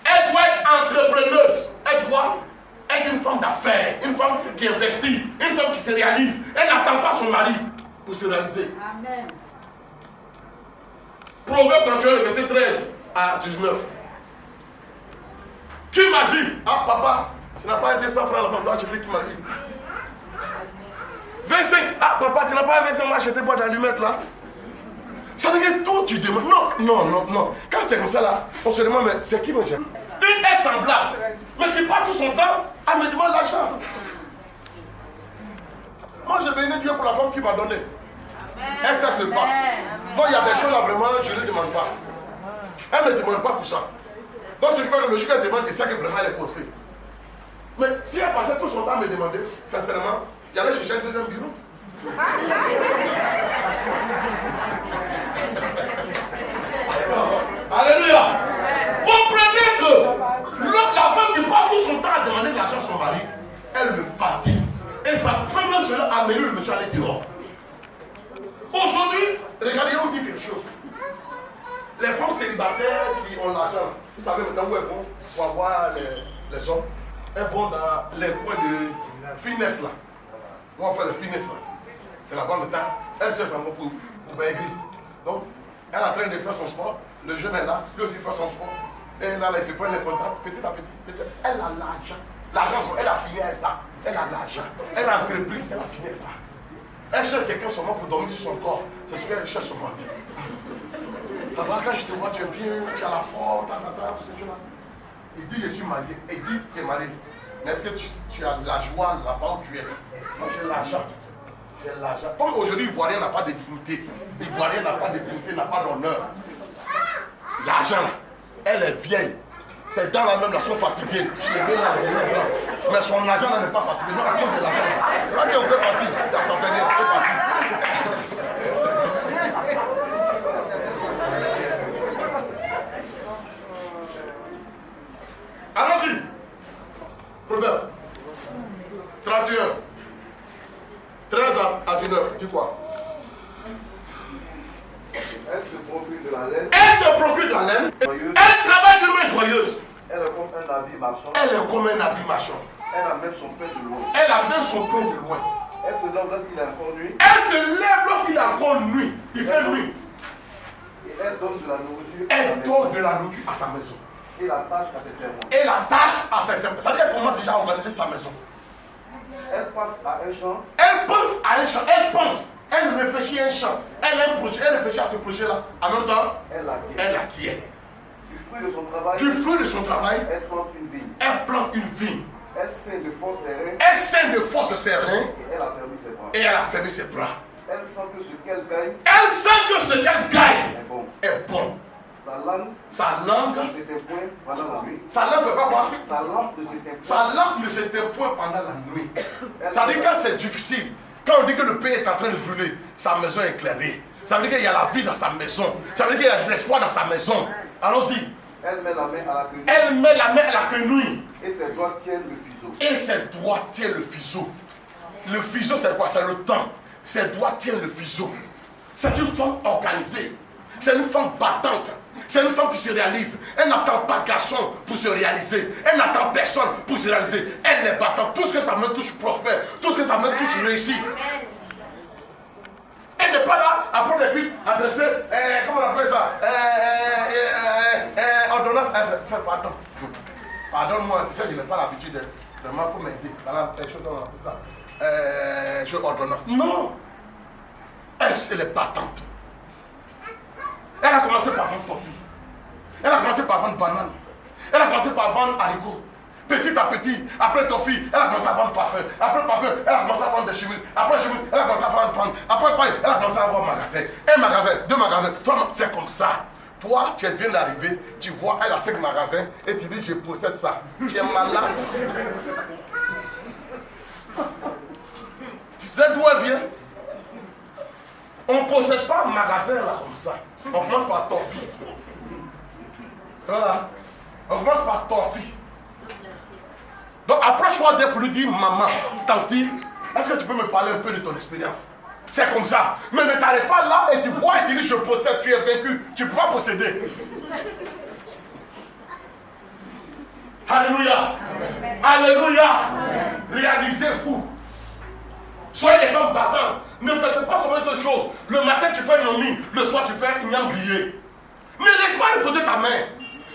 Elle doit être entrepreneuse. Elle doit être une femme d'affaires, une femme qui investit, une femme qui se réalise. Elle n'attend pas son mari pour se réaliser. Amen. Proverbe 31, verset 13 à 19. Tu imagines, ah papa, tu n'as pas un 200 francs là-bas, toi je dis tu m'imagines. 25, ah papa, tu n'as pas un 25 francs, acheter boîte d'allumettes là. Ça veut dire que tout tu demandes. Non. Quand c'est comme ça là, on se demande, mais c'est qui me gêne? Une aide semblable, mais qui passe tout son temps à me demander l'argent. Moi j'ai béni Dieu pour la femme qui m'a donné. Elle sait se battre. Donc il y a des choses là vraiment, je ne lui demande pas. Elle ne me demande pas pour ça. Donc ce qui fait que le jour qu'elle demande, c'est ça que vraiment elle est posée. Mais si elle passait tout son temps à me demander, sincèrement, il y allait chercher un deuxième bureau. Alléluia. Comprenez que la femme qui passe tout son temps à demander de l'argent à son mari, elle le fatigue. Et ça peut même cela amener le monsieur à aller dehors. Aujourd'hui, regardez, on dit quelque chose. Les femmes célibataires qui ont l'argent, vous savez maintenant où elles vont pour avoir les hommes? Elles vont dans les coins de finesse là. On va faire les finesses là. C'est là-bas maintenant. Elle cherche un mot pour maigrir. Donc, elle est en train de faire son sport. Le jeune est là, lui aussi fait son sport. Et là, elle se prend les contacts petit à petit. Elle a l'argent. L'argent, elle a fini à ça. Elle a l'argent. Elle a l'entreprise, elle a fini à ça. Elle cherche quelqu'un seulement pour dormir sur son corps. C'est ce qu'elle cherche souvent. Ça va, quand je te vois, tu es bien, tu as la forme, tout ce là. Il dit, je suis marié. Il dit, tu es marié. Mais est-ce que tu as la joie là-bas où tu es? Moi, j'ai l'argent. J'ai l'argent. Comme aujourd'hui, l'Ivoirien n'a pas de dignité. L'Ivoirien n'a pas de dignité, n'a pas d'honneur. L'argent, là, elle est vieille. Ces dents-là même, là, sont fatiguées. Mais son argent là n'est pas fatigué. Non, à cause de l'argent. Regardez, on peut partir. Ça fait rien, on peut partir. Allons-y. Proverbe 31. 13 à 19. Dis quoi? Elle se procure de la laine. Elle se procure de la laine. Elle travaille d'une main joyeuse. Elle est comme un navire marchand. Elle est comme un navire marchand. Elle amène son pain de loin. Elle amène son pain de loin. Elle se lève lorsqu'il est encore nuit. Elle se lève lorsqu'il est encore nuit. Il fait nuit. Et elle donne de la nourriture. Elle donne de la nourriture à sa maison. Et l'attache à ses servants. Et l'attache à ses servants. Ça veut dire comment déjà organiser sa maison. Elle passe à un champ. Elle pense à un champ. Elle pense. Elle réfléchit à un champ. Elle a un projet. Elle réfléchit à ce projet-là. En même temps, elle acquiert. Du fruit de son travail. Du fruit de son travail. Elle plante une vigne. Elle plante une vigne. Elle saigne de force ses reins. Elle saigne de force ses reins. Et elle a fermé ses bras. Et elle a fermé ses bras. Elle sent que ce qu'elle gagne. Elle sent que ce qu'elle gagne est bon. est bon. Sa langue ne s'éteint point pendant la nuit. Sa langue fait pas quoi? Sa lampe ne s'éteint point. Sa lampe ne s'éteint point pendant la nuit. Ça veut dire quand c'est difficile, quand on dit que le pays est en train de brûler, sa maison est éclairée. Ça veut dire qu'il y a la vie dans sa maison. Ça veut dire qu'il y a de l'espoir dans sa maison. Allons-y. Elle met la main à la quenouille. Elle met la main à la quenouille. Et ses doigts tiennent le fuseau. Et ses doigts tiennent le fuseau. Le fuseau, c'est quoi? C'est le temps. Ses doigts tiennent le fuseau. C'est une femme organisée. C'est une femme battante. C'est une femme qui se réalise. Elle n'attend pas garçon pour se réaliser. Elle n'attend personne pour se réaliser. Elle est battante. Tout ce que sa main touche prospère. Tout ce que sa main touche réussit. Elle n'est pas là à prendre des buts, à dresser, comment on appelle ça, ordonnance. Pardon. Pardonne-moi, tu sais, je n'ai pas l'habitude de vraiment, il faut m'aider. Voilà, les choses, on appelle ça. Je ordonnance. Non. Elle est battante. Elle a commencé par vendre coffee. Elle a commencé par vendre banane. Elle a commencé par vendre haricots. Petit à petit, après ton fille, elle a commencé à vendre parfum. Après parfum, elle a commencé à vendre des chemises. Après chemises, elle a commencé à vendre. Après paille, elle a commencé à avoir un magasin. Un magasin, 2 magasins, 3 magasins. C'est comme ça. Toi, tu viens d'arriver, tu vois, elle a 5 magasins et tu dis, je possède ça. Tu es malade. Tu sais d'où elle vient? On ne possède pas un magasin là comme ça. On commence par ton fils. Tu vois là? On commence par ton fils. Donc approche-toi d'elle pour lui dire, maman, tanti, est-ce que tu peux me parler un peu de ton expérience? C'est comme ça. Mais ne t'arrête pas là et tu vois et tu dis, je possède, tu es vaincu. Tu ne peux pas posséder. Alléluia. Alléluia. Réalisez-vous. Soyez des femmes battantes. Ne faites pas seulement ces choses. Le matin, tu fais une omie. Le soir, tu fais une grillée. Mais laisse pas poser ta main.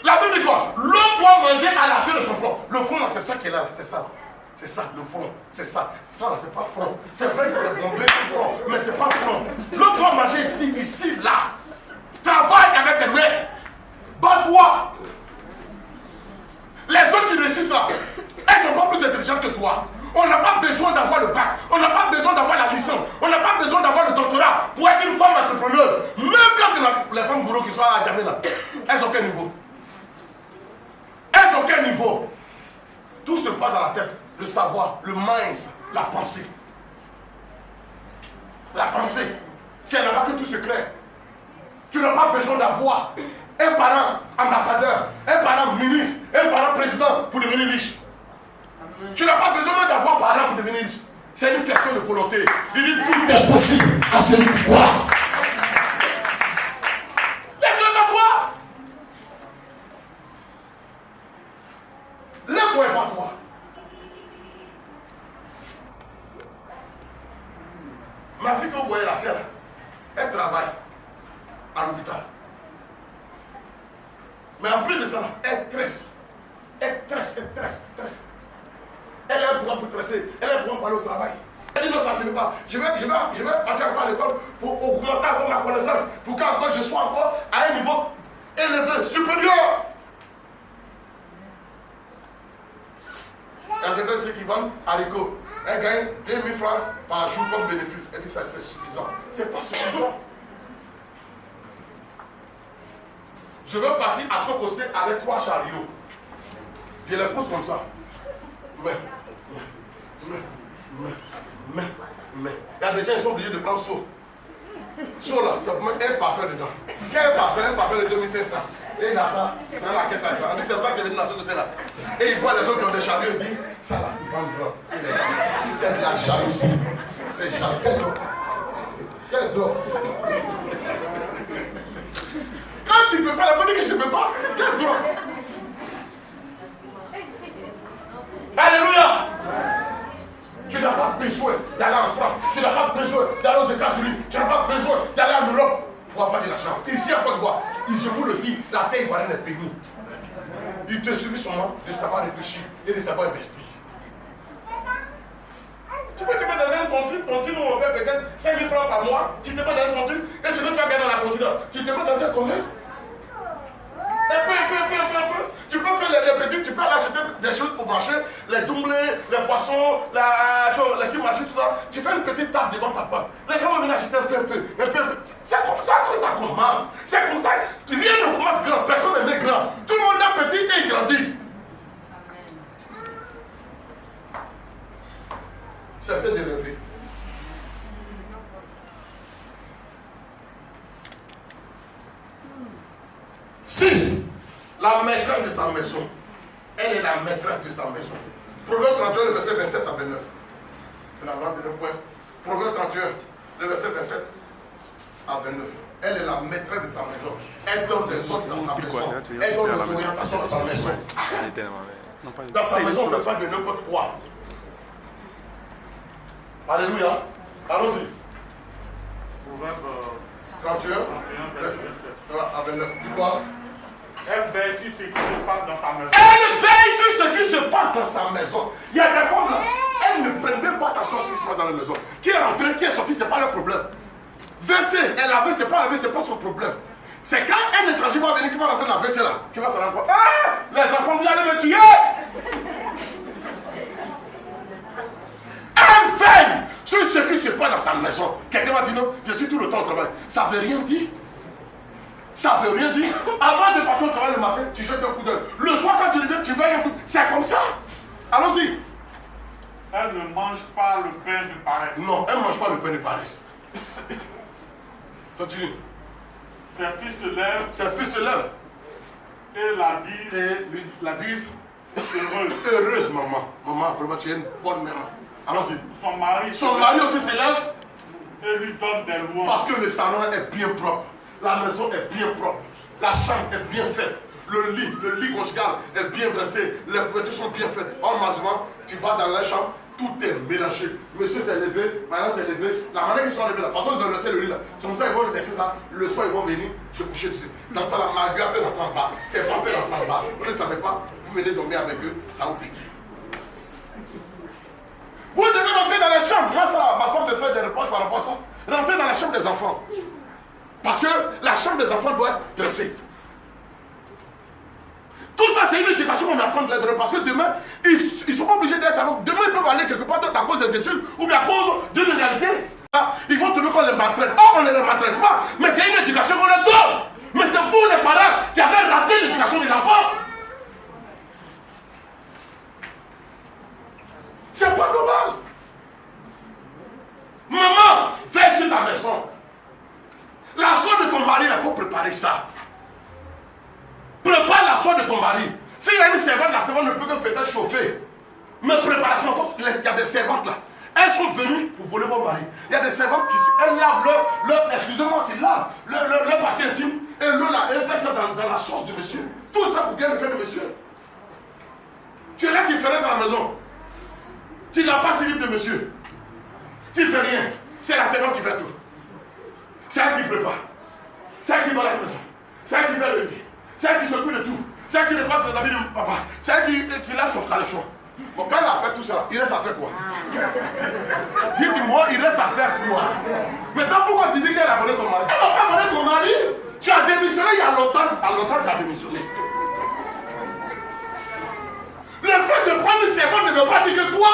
La Bible dit quoi? L'homme doit manger à la sueur de son front. Le front, là, c'est ça qui est là. C'est ça. C'est ça, le front. C'est ça. Ça, là, c'est pas front. C'est vrai que c'est bombé le front. Mais c'est pas front. L'homme doit manger ici, ici, là. Travaille avec tes mains. Bats-toi. Les autres qui réussissent là, elles sont pas plus intelligentes que toi. On n'a pas besoin d'avoir le bac. On n'a pas besoin d'avoir la licence. On n'a pas besoin d'avoir le doctorat pour être une femme entrepreneuse. Même quand les femmes bourreaux qui sont à Djamé là, elles ont quel niveau? Elles ont quel niveau? Tout se passe dans la tête. Le savoir, le minds, la pensée. La pensée. C'est là-bas que tout se crée. Tu n'as pas besoin d'avoir un parent ambassadeur, un parent ministre, un parent président pour devenir riche. Tu n'as pas besoin d'avoir parent pour devenir riche. C'est une question de volonté. Il dit tout est possible à celui qui croit. Lève-toi. Lève-toi et pas toi. Ma fille que vous voyez la fière, elle travaille à l'hôpital. Mais en plus de ça, elle tresse. Elle tresse. Elle a un pouvoir pour tresser. Elle a un pouvoir pour aller au travail. Elle dit non, ça ne se fait pas. Je vais partir encore à l'école pour augmenter encore ma connaissance, pour qu'encore je sois encore à un niveau élevé, supérieur. Il y a certains ceux qui vendent haricots. Elle gagne 2000 francs par jour comme bénéfice. Elle dit ça c'est suffisant. C'est pas suffisant. Je veux partir à Sokosé avec 3 chariots. Je les pose comme ça. Mais. Il y a des gens qui sont obligés de prendre saut. Saut là, ça peut mettre un parfum dedans. Quel parfum? Un parfum de 2500. Et il a ça, c'est la caisse à ça. On dit c'est vrai qu'il est venu dans Sokosé là. Et il voit les autres qui ont des chariots, il dit ça là, ils vendent drop. C'est de la jalousie. C'est jalousie. Quel drop? Quand tu peux faire la famille que je ne peux pas, quel drop? Alléluia! Tu n'as pas besoin d'aller en France, tu n'as pas besoin d'aller aux États-Unis, tu n'as pas besoin d'aller en Europe pour avoir de l'argent. Ici à Côte d'Ivoire, je vous le dis, la terre ivoirienne est bénie. Il te suffit seulement de savoir réfléchir et de savoir investir. Tu peux te mettre dans un tontine où on paie peut-être 5 000 francs par mois, tu te mets dans un tontine, et ce que tu as gagné dans la tontine, tu te mets dans un commerce. Un peu. Tu peux faire les petits, tu peux aller acheter des choses au marché, les doublés, les poissons, les petits marchés, tout ça. Tu fais une petite table devant ta porte. Les gens vont venir acheter un peu. C'est comme ça que ça commence. C'est comme ça. Rien ne commence grand, personne n'est grand. Tout le monde est petit et il grandit. Cessez de rêver. Six, la maîtresse de sa maison. Elle est la maîtresse de sa maison. Proverbe 31, le verset 27 à 29. Finalement, de point. Proverbe 31, le verset 27 à 29. Elle est la maîtresse de sa maison. Elle donne des ordres dans sa maison. Elle donne des orientations dans sa maison. Dans sa maison, on ne fait pas de n'importe quoi. Alléluia. Allons-y. Proverbe 31, verset à 29. Dis quoi? Elle veille sur ce qui se passe dans sa maison. Elle veille sur ce qui se passe dans sa maison. Il y a des femmes là, elles ne prennent même pas attention à ce qui se passe dans la maison. Qui est rentré, qui est sorti, ce n'est pas leur problème. Verser, elle a versé, c'est pas laver, c'est pas son problème. C'est quand un étranger va venir qui va rentrer dans la WC là, qui va s'en rendre compte. Ah, les enfants viennent me tuer. veille sur ce qui se passe dans sa maison. Quelqu'un m'a dit non, je suis tout le temps au travail. Ça ne veut rien dire. Ça ne veut rien dire. Avant de partir au travail le matin, tu jettes un coup d'œil. Le soir, quand tu reviens, tu veilles un coup. C'est comme ça. Allons-y. Elle ne mange pas le pain de paresse. Non, elle ne mange pas le pain de paresse. Continue. Ses fils se lèvent. Ses fils se lèvent. Et la disent. Et lui la disent. Heureuse. Heureuse, maman. Maman, vraiment, tu es une bonne maman. Allons-y. Son mari aussi se lève. Et lui donne des louanges. Parce que le salon est bien propre. La maison est bien propre. La chambre est bien faite. Le lit conjugal est bien dressé. Les couvertures sont bien faites. En massement, tu vas dans la chambre, tout est mélangé. Monsieur s'est levé, madame s'est levée. La manière qu'ils sont levés, la façon dont ils ont laissé le lit là. C'est comme ça ils vont laisser ça. Le soir, ils vont venir se coucher dessus. Dans ça, la magie peut rentrer en bas. C'est pas peut rentrer en bas. Vous ne savez pas, vous venez dormir avec eux, ça vous pique. Vous devez rentrer dans la chambre. Moi, ça, ma femme me fait des reproches par rapport à ça. Rentrer dans la chambre des enfants. Parce que la chambre des enfants doit être dressée. Tout ça, c'est une éducation qu'on apprend de l'être. Parce que demain, ils ne sont pas obligés d'être alors. Demain, ils peuvent aller quelque part à cause des études ou bien à cause d'une réalité. Ils vont trouver qu'on les maltraite. Oh, on ne les maltraite pas. Mais c'est une éducation qu'on leur donne. Mais c'est vous, les parents, qui avez raté l'éducation des enfants. C'est pas normal. Maman, fais sur ta maison. La soie de ton mari, il faut préparer ça. Prépare la soie de ton mari. S'il y a une servante, la servante ne peut que peut-être chauffer. Mais préparation, il y a des servantes là. Elles sont venues pour voler mon mari. Il y a des servantes qui elles lavent excusez-moi, qui lavent leur partie intime. Et l'eau là, elle fait ça dans la sauce de monsieur. Tout ça pour gagner le cœur de monsieur. Tu es là, tu fais rien dans la maison. Tu n'as pas Philippe de monsieur. Tu ne fais rien. C'est la servante qui fait tout. C'est elle qui prépare. C'est elle qui va à la maison. C'est elle qui fait le lit. C'est elle qui s'occupe de tout. C'est elle qui nettoie les habits de papa. C'est elle qui lave son caleçon. Bon, quand elle a fait tout ça, il reste à faire quoi? Dites-moi, il reste à faire quoi? Maintenant, pourquoi tu dis qu'elle a volé ton mari? Elle n'a pas volé ton mari. Tu as démissionné il y a longtemps. Il y a longtemps que tu as démissionné. Le fait de prendre une servante ne veut pas dire que toi,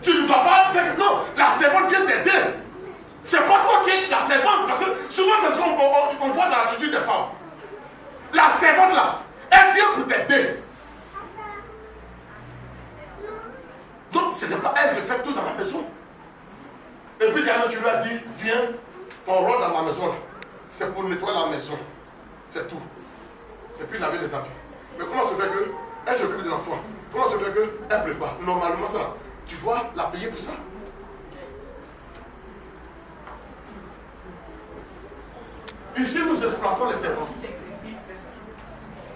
tu ne dois pas faire. Non, la servante vient t'aider. C'est pas toi qui es la servante. Parce que souvent, c'est ce qu'on voit dans l'attitude des femmes. La servante là, elle vient pour t'aider. Donc, ce n'est pas elle qui fait tout dans la maison. Et puis, dernièrement, tu lui as dit, viens, ton rôle dans la maison, c'est pour nettoyer la maison. C'est tout. Et puis, laver les tapis. Mais comment se fait qu'elle s'occupe des enfants? Comment se fait qu'elle prépare? Normalement, ça, tu dois la payer pour ça. Ici, nous exploitons les servants.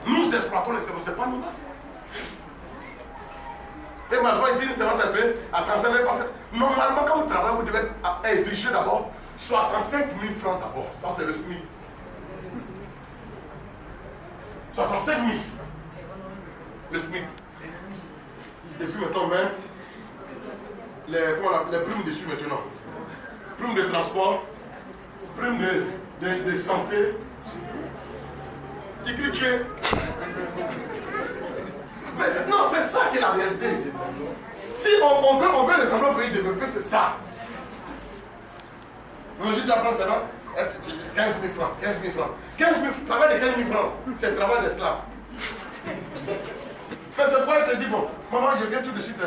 Nous exploitons les servants, c'est pas normal. Et maintenant, ici, une servante est payée à 35 000 parce que normalement, quand vous travaillez, vous devez exiger d'abord 65 000 francs d'abord. Ça, c'est le SMIC. 65 000. Le SMIC. Et puis maintenant, même, les primes dessus maintenant. Primes de transport, primes de santé. Tu cries que... Mais non, c'est ça qui est la réalité. Si on veut les endroits pays développés, c'est ça. Moi, j'ai dit à prendre ça, 15 000 francs, 15 000 francs. 15 000 francs, travail de 15 000 francs, c'est le travail d'esclave. Mais c'est pourquoi elle te dit, bon, maman, je viens tout de suite.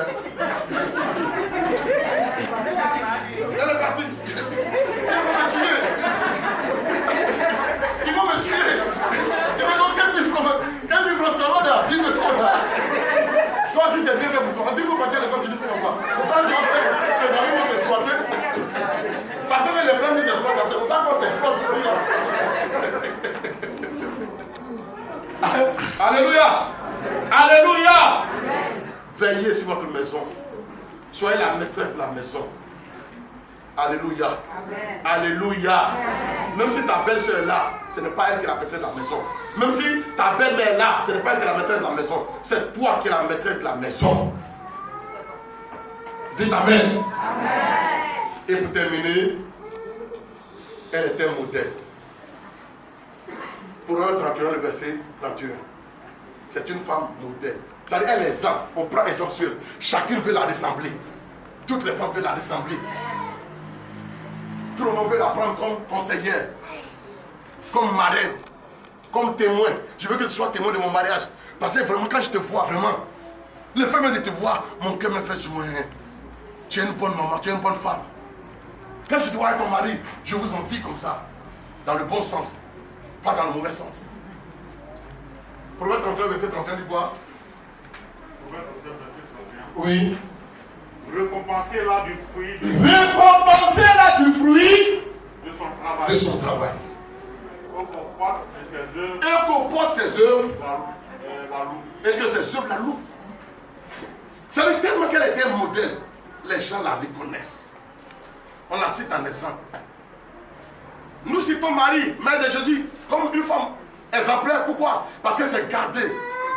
Elle est partie. Ils vont me tuer. Ils vont me tuer. Ils me donnent 15 000 francs. 15 000 francs, ça va là. Dis-le toi là. Toi aussi, c'est bien fait pour toi. Dis-vous partir à l'école, tu dis, tu vas pas. C'est ça que tu vas faire. Tes amis vont t'exploiter. Parce que les plans nous exploitent. C'est pour ça qu'on t'exploite ici. Alléluia. Alléluia. Veillez sur votre maison. Soyez la maîtresse de la maison. Alléluia. Amen. Alléluia. Amen. Même si ta belle-soeur est là, ce n'est pas elle qui est la maîtresse de la maison. Même si ta belle-mère est là, ce n'est pas elle qui est la maîtresse de la maison. C'est toi qui es la maîtresse de la maison. Dites Amen. Amen. Et pour terminer, elle était un modèle. Pour Proverbe 31, le verset 31. C'est une femme modèle. C'est-à-dire, elle est exemple. On prend exemple sur elle. Chacune veut la ressembler. Toutes les femmes veulent la ressembler. Tout le monde veut la prendre comme conseillère, comme marraine, comme témoin. Je veux que tu sois témoin de mon mariage. Parce que vraiment, quand je te vois, vraiment, le fait même de te voir, mon cœur me fait jouer. Tu es une bonne maman, tu es une bonne femme. Quand je te vois avec ton mari, je vous envie comme ça. Dans le bon sens, pas dans le mauvais sens. Proverbe 31, verset 31 du bois. Oui. Récompensez-la du fruit Récompensez-la du fruit de son travail. de son travail. Et qu'on porte ses œuvres. Et que ses œuvres la louent. C'est tellement qu'elle était un modèle. Les gens la reconnaissent. On la cite en exemple. Nous citons Marie, mère de Jésus, comme une femme exemplaire. Pourquoi? Parce qu'elle s'est gardée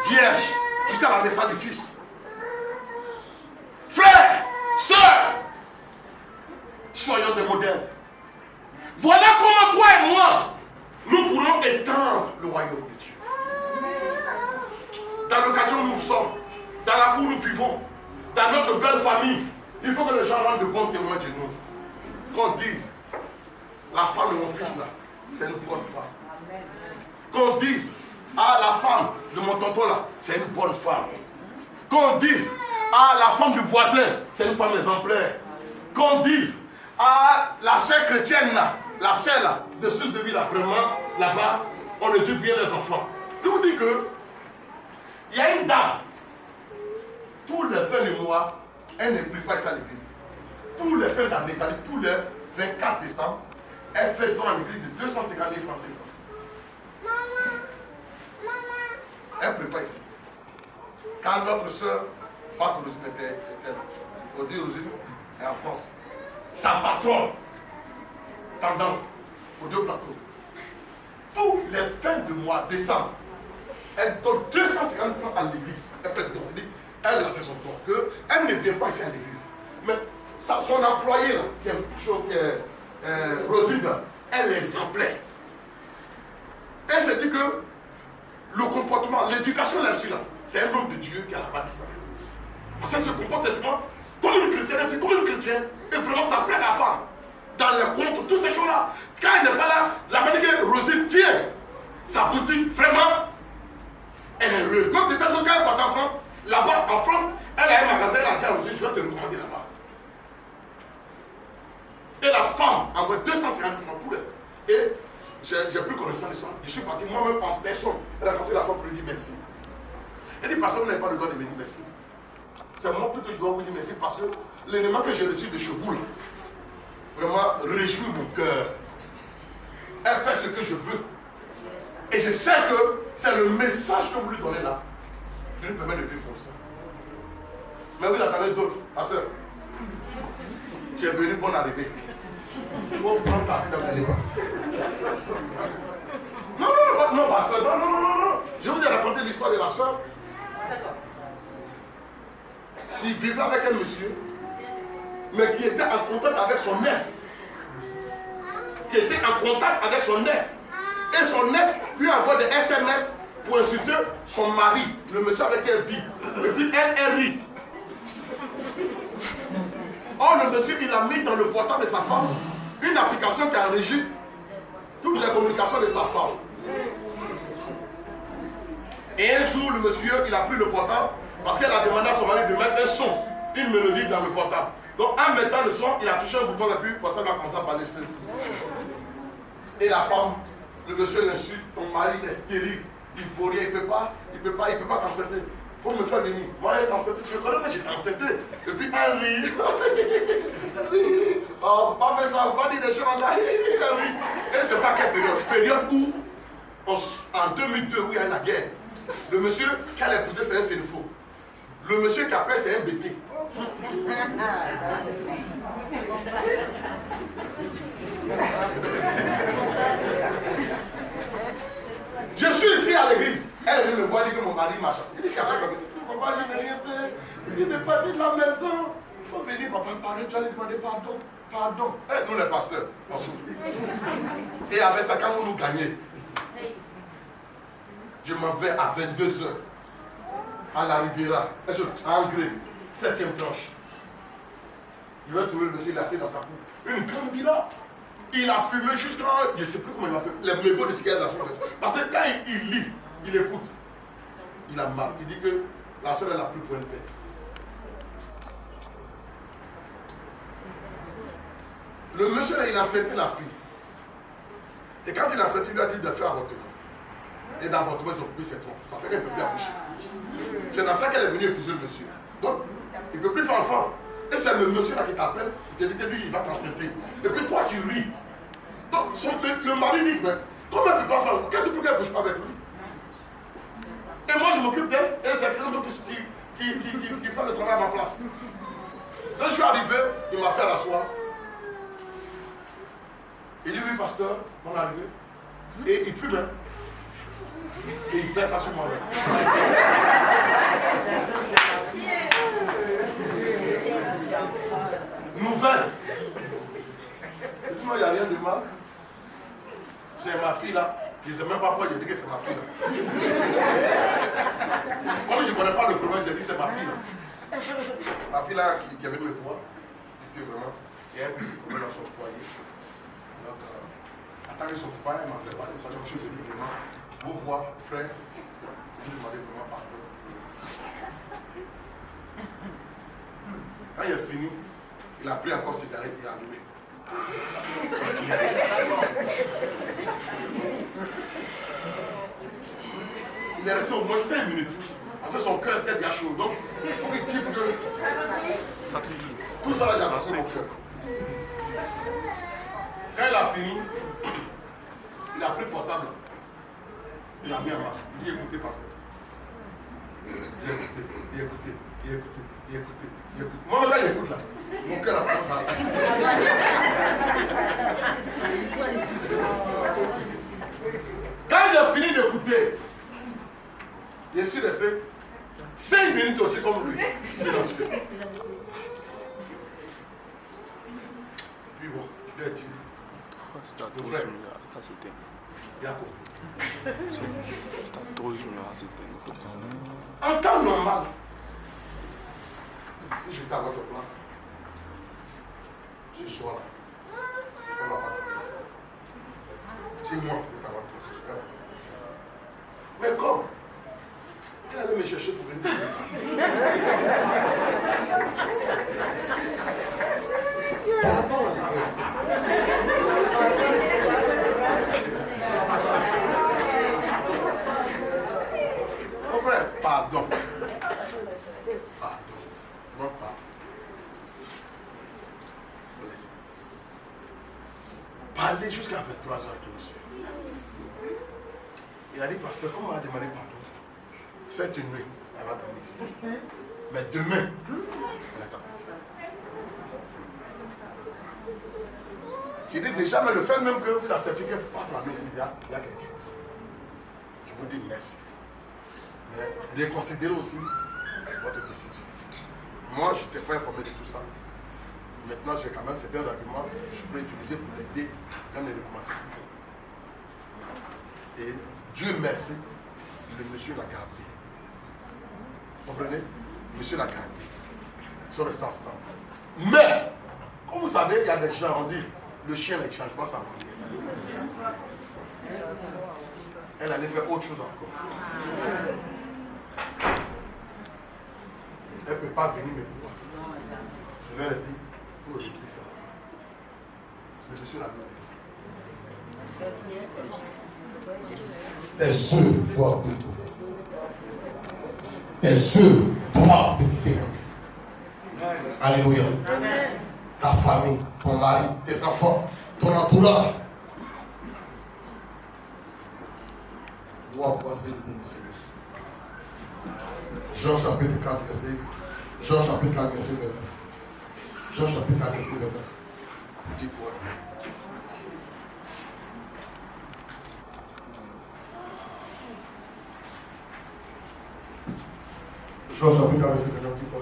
vierge jusqu'à la naissance du Fils. Frères, sœurs, soyons des modèles. Voilà comment toi et moi, nous pourrons étendre le royaume de Dieu. Dans le quartier où nous sommes, dans la cour où nous vivons, dans notre belle famille, il faut que les gens rendent de bons témoins de nous. Qu'on dise, la femme de mon fils là, c'est une bonne femme. Qu'on dise, ah, la femme de mon tonton là, c'est une bonne femme. Qu'on dise, ah, la femme du voisin, c'est une femme exemplaire. Qu'on dise, ah, la sœur chrétienne là, la sœur là, de Suisse de vie là, vraiment, là-bas, on éduque bien les enfants. Je vous dis que, il y a une dame, tous les fins du mois, elle ne prie pas ici à l'église. Tous les fins d'année, tous les 24 décembre, elle fait don à l'église de 250 000 francs CFA. Elle ne prie pas ici. Quand notre soeur, Pat Rosine était là, Odile Rosine est en France. Sa patronne, tendance, aux deux plateaux. Tous les fins de mois, décembre, elle donne 250 francs à l'église. Elle fait don. Elle, c'est son don. Elle ne vient pas ici à l'église. Mais son employé, là, qui est Rosine, elle est exemplaire. Elle s'est dit que le comportement, l'éducation là-dessus, là, c'est un homme de Dieu qui a la bâti ça. Parce qu'elle se comporte comme une chrétienne, elle fait comme une chrétienne, et vraiment ça plaît à la femme. Dans les comptes, toutes ces choses-là. Quand elle n'est pas là, la manière que Rosine tient sa boutique, vraiment, elle est heureuse. Même peut-être quand elle part en France, là-bas, en France, elle a un magasin, elle a dit à Rosine, je vais te recommander là-bas. Et la femme envoie 250 francs pour elle. Et j'ai plus connaissance de ça. Je suis parti moi-même en personne. Elle a rencontré la femme pour lui dire merci. Elle dit, parce que vous n'avez pas le droit de me dire merci. C'est moi plutôt que je dois vous dire merci parce que l'élément que j'ai reçu de chez vous, là, vraiment réjouit mon cœur. Elle fait ce que je veux. Et je sais que c'est le message que vous lui donnez là. Dieu lui permet de vivre comme ça. Mais vous attendez d'autres. Pasteur, tu es venu, bonne arrivée. Il faut prendre ta fille dans les bras. Non, pasteur, non. Je vous ai raconté l'histoire de la soeur. Il vivait avec un monsieur, mais qui était en contact avec son ex. Et son ex lui envoie des SMS pour insulter son mari, le monsieur avec qui elle vit. Et puis elle rit. Or, le monsieur, il a mis dans le portable de sa femme une application qui enregistre toutes les communications de sa femme. Et un jour, le monsieur, il a pris le portable parce qu'elle a demandé à son mari de mettre un son, une mélodie dans le portable. Donc, en mettant le son, il a touché un bouton et puis le portable a commencé à parler seul. Et la femme, le monsieur l'insulte, ton mari il est stérile, il ne faut rien, il ne peut pas t'enceinter. Il faut me faire venir. Moi, elle est enceinte, tu me connais, mais j'étais enceinte. Et puis elle rit. Elle rit. Oh, pas faire ça, pas dire des choses comme ça. Elle rit. Et c'est à quelle période? Période où, en 2002, où il y a eu la guerre, le monsieur qui a épousé, c'est un Sénéfo. Le monsieur qui appelle, c'est un BT. Je suis ici à l'église. Elle vient me voir dire que mon mari m'a chassé. Il dit qu'il a fait ma vie. Mon mari n'a rien fait. Il n'est pas dit de la maison. Il faut venir, papa, parler. Tu allais demander pardon. Pardon. Nous, les pasteurs, on souffre. Et avec ça, quand vous nous gagnez, je m'en vais à 22h à la Riviera. En gré, 7e tranche. Il va trouver le monsieur, il est assis dans sa cour. Une grande villa. Il a fumé jusqu'à. Je ne sais plus comment il a fait. Les mégots de cigarettes de la soeur. Parce que quand il lit, il écoute. Il a mal. Il dit que la soeur est la plus bonne bête. Le monsieur là, il a accepté la fille. Et quand il a accepté, il lui a dit de faire avortement. Et d'avortement, ils ont coupé ses trompes. Ça fait qu'elle ne peut plus accoucher. C'est dans ça qu'elle est venue épouser le monsieur. Donc, il ne peut plus faire enfant. Et c'est le monsieur là qui t'appelle, il te dit que lui, il va t'enceinter. Et puis toi, tu ris. Donc, le mari dit, mais comment elle ne peut pas faire enfant? Qu'est-ce que qu'elle ne couche pas avec lui? Et moi, je m'occupe d'elle, et c'est quelqu'un d'autre qui fait le travail à ma place. Quand je suis arrivé, il m'a fait l'asseoir. Il dit, oui, pasteur, on est arrivé. Et il fume. Hein. Et il fait ça sur moi. Nouvelle. Sinon, il n'y a rien de mal. C'est ma fille là. Je ne sais même pas pourquoi j'ai dit que c'est ma fille là. Comme je ne connais pas le problème, j'ai dit c'est ma fille là. Ma fille là qui avait me voir. Qui vraiment. Il y a un petit problème dans son foyer. Donc, attendez son papa, il m'a fait parler de ça. Donc, je suis venu vraiment. Vous voir, frère. Je lui demandais vraiment pardon. Quand il est fini, il a pris encore ses cigarettes et il a allumé. Il est resté au moins 5 minutes. Parce que son cœur était déjà chaud. Donc, il faut qu'il tire que. Tout ça là, j'ai appris mon cœur. Quand il a fini, il a pris le portable. Il a mis en marche. Il a écouté, pasteur. Il a écouté. Moi, là, il écoute là. Mon cœur a commencé à attaquer. Quand il a fini d'écouter, je suis resté 5 minutes aussi comme lui. Silencieux. Puis bon, il a dit. Mon frère, Jacob. En temps normal, si j'étais à votre place, ce soir, on ne va pas te laisser. C'est moi qui vais à votre place ce soir. Mais comme il allait me chercher pour venir. Pardon, mon frère, pardon. Non, pas. Parler jusqu'à 23 heures de monsieur. Il a dit, pasteur, comment on va demander pardon? Cette nuit, elle va dormir ici. Mais demain, elle est capable. Il dit déjà, mais le fait même que vous acceptez qu'elle passe la nuit, il y a quelque chose. Je vous dis merci. Mais reconsidérez aussi votre décision. Moi, je n'étais pas informé de tout ça. Maintenant, j'ai quand même certains arguments que je peux utiliser pour aider dans les recommandations. Et Dieu merci, le monsieur l'a gardé. Vous comprenez? Le monsieur l'a gardé. Ils sont restés ensemble. Mais, comme vous savez, il y a des gens, on dit, le chien ne change pas sa manière. Elle allait faire autre chose encore. Elle ne peut pas venir me voir. Je leur ai dit, pour écrire ça. Le monsieur l'a fait. Les œufs doivent être. Les œufs doivent être. Alléluia. Ta famille, ton mari, tes enfants, ton entourage. Doivent passer le dénoncer. Jean chapitre 4, verset. Jean chapitre 4, verset 29. Jean chapitre 4, verset 29. Dis quoi? Jean chapitre 4, verset 29. Dis quoi?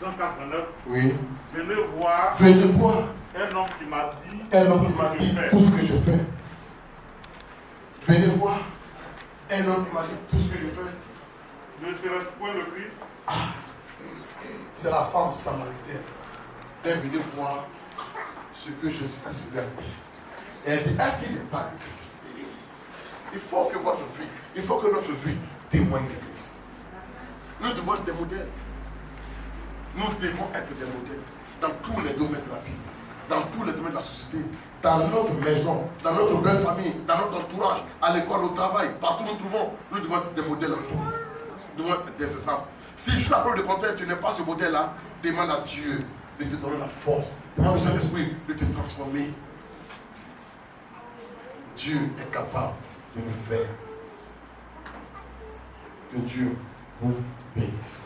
189. Oui. Venez voir un homme qui m'a dit tout ce que je fais. Venez voir un homme qui m'a dit tout ce que je fais. Ne serait-ce point le Christ? C'est la femme samaritaine. Elle est venue voir ce que Jésus-Christ lui a dit. Et elle dit, est-ce qu'il n'est pas le Christ? Il faut que votre vie, il faut que notre vie témoigne de Christ. Nous devons être des modèles. Nous devons être des modèles dans tous les domaines de la vie, dans tous les domaines de la société, dans notre maison, dans notre belle famille, dans notre entourage, à l'école, au travail, partout où nous trouvons, nous devons être des modèles en tout. Nous devons être des exemples. Si juste la preuve de contraire, tu n'es pas ce modèle-là, demande à Dieu de te donner la force, demande au Saint-Esprit de te transformer. Dieu est capable de le faire. Que Dieu vous bénisse.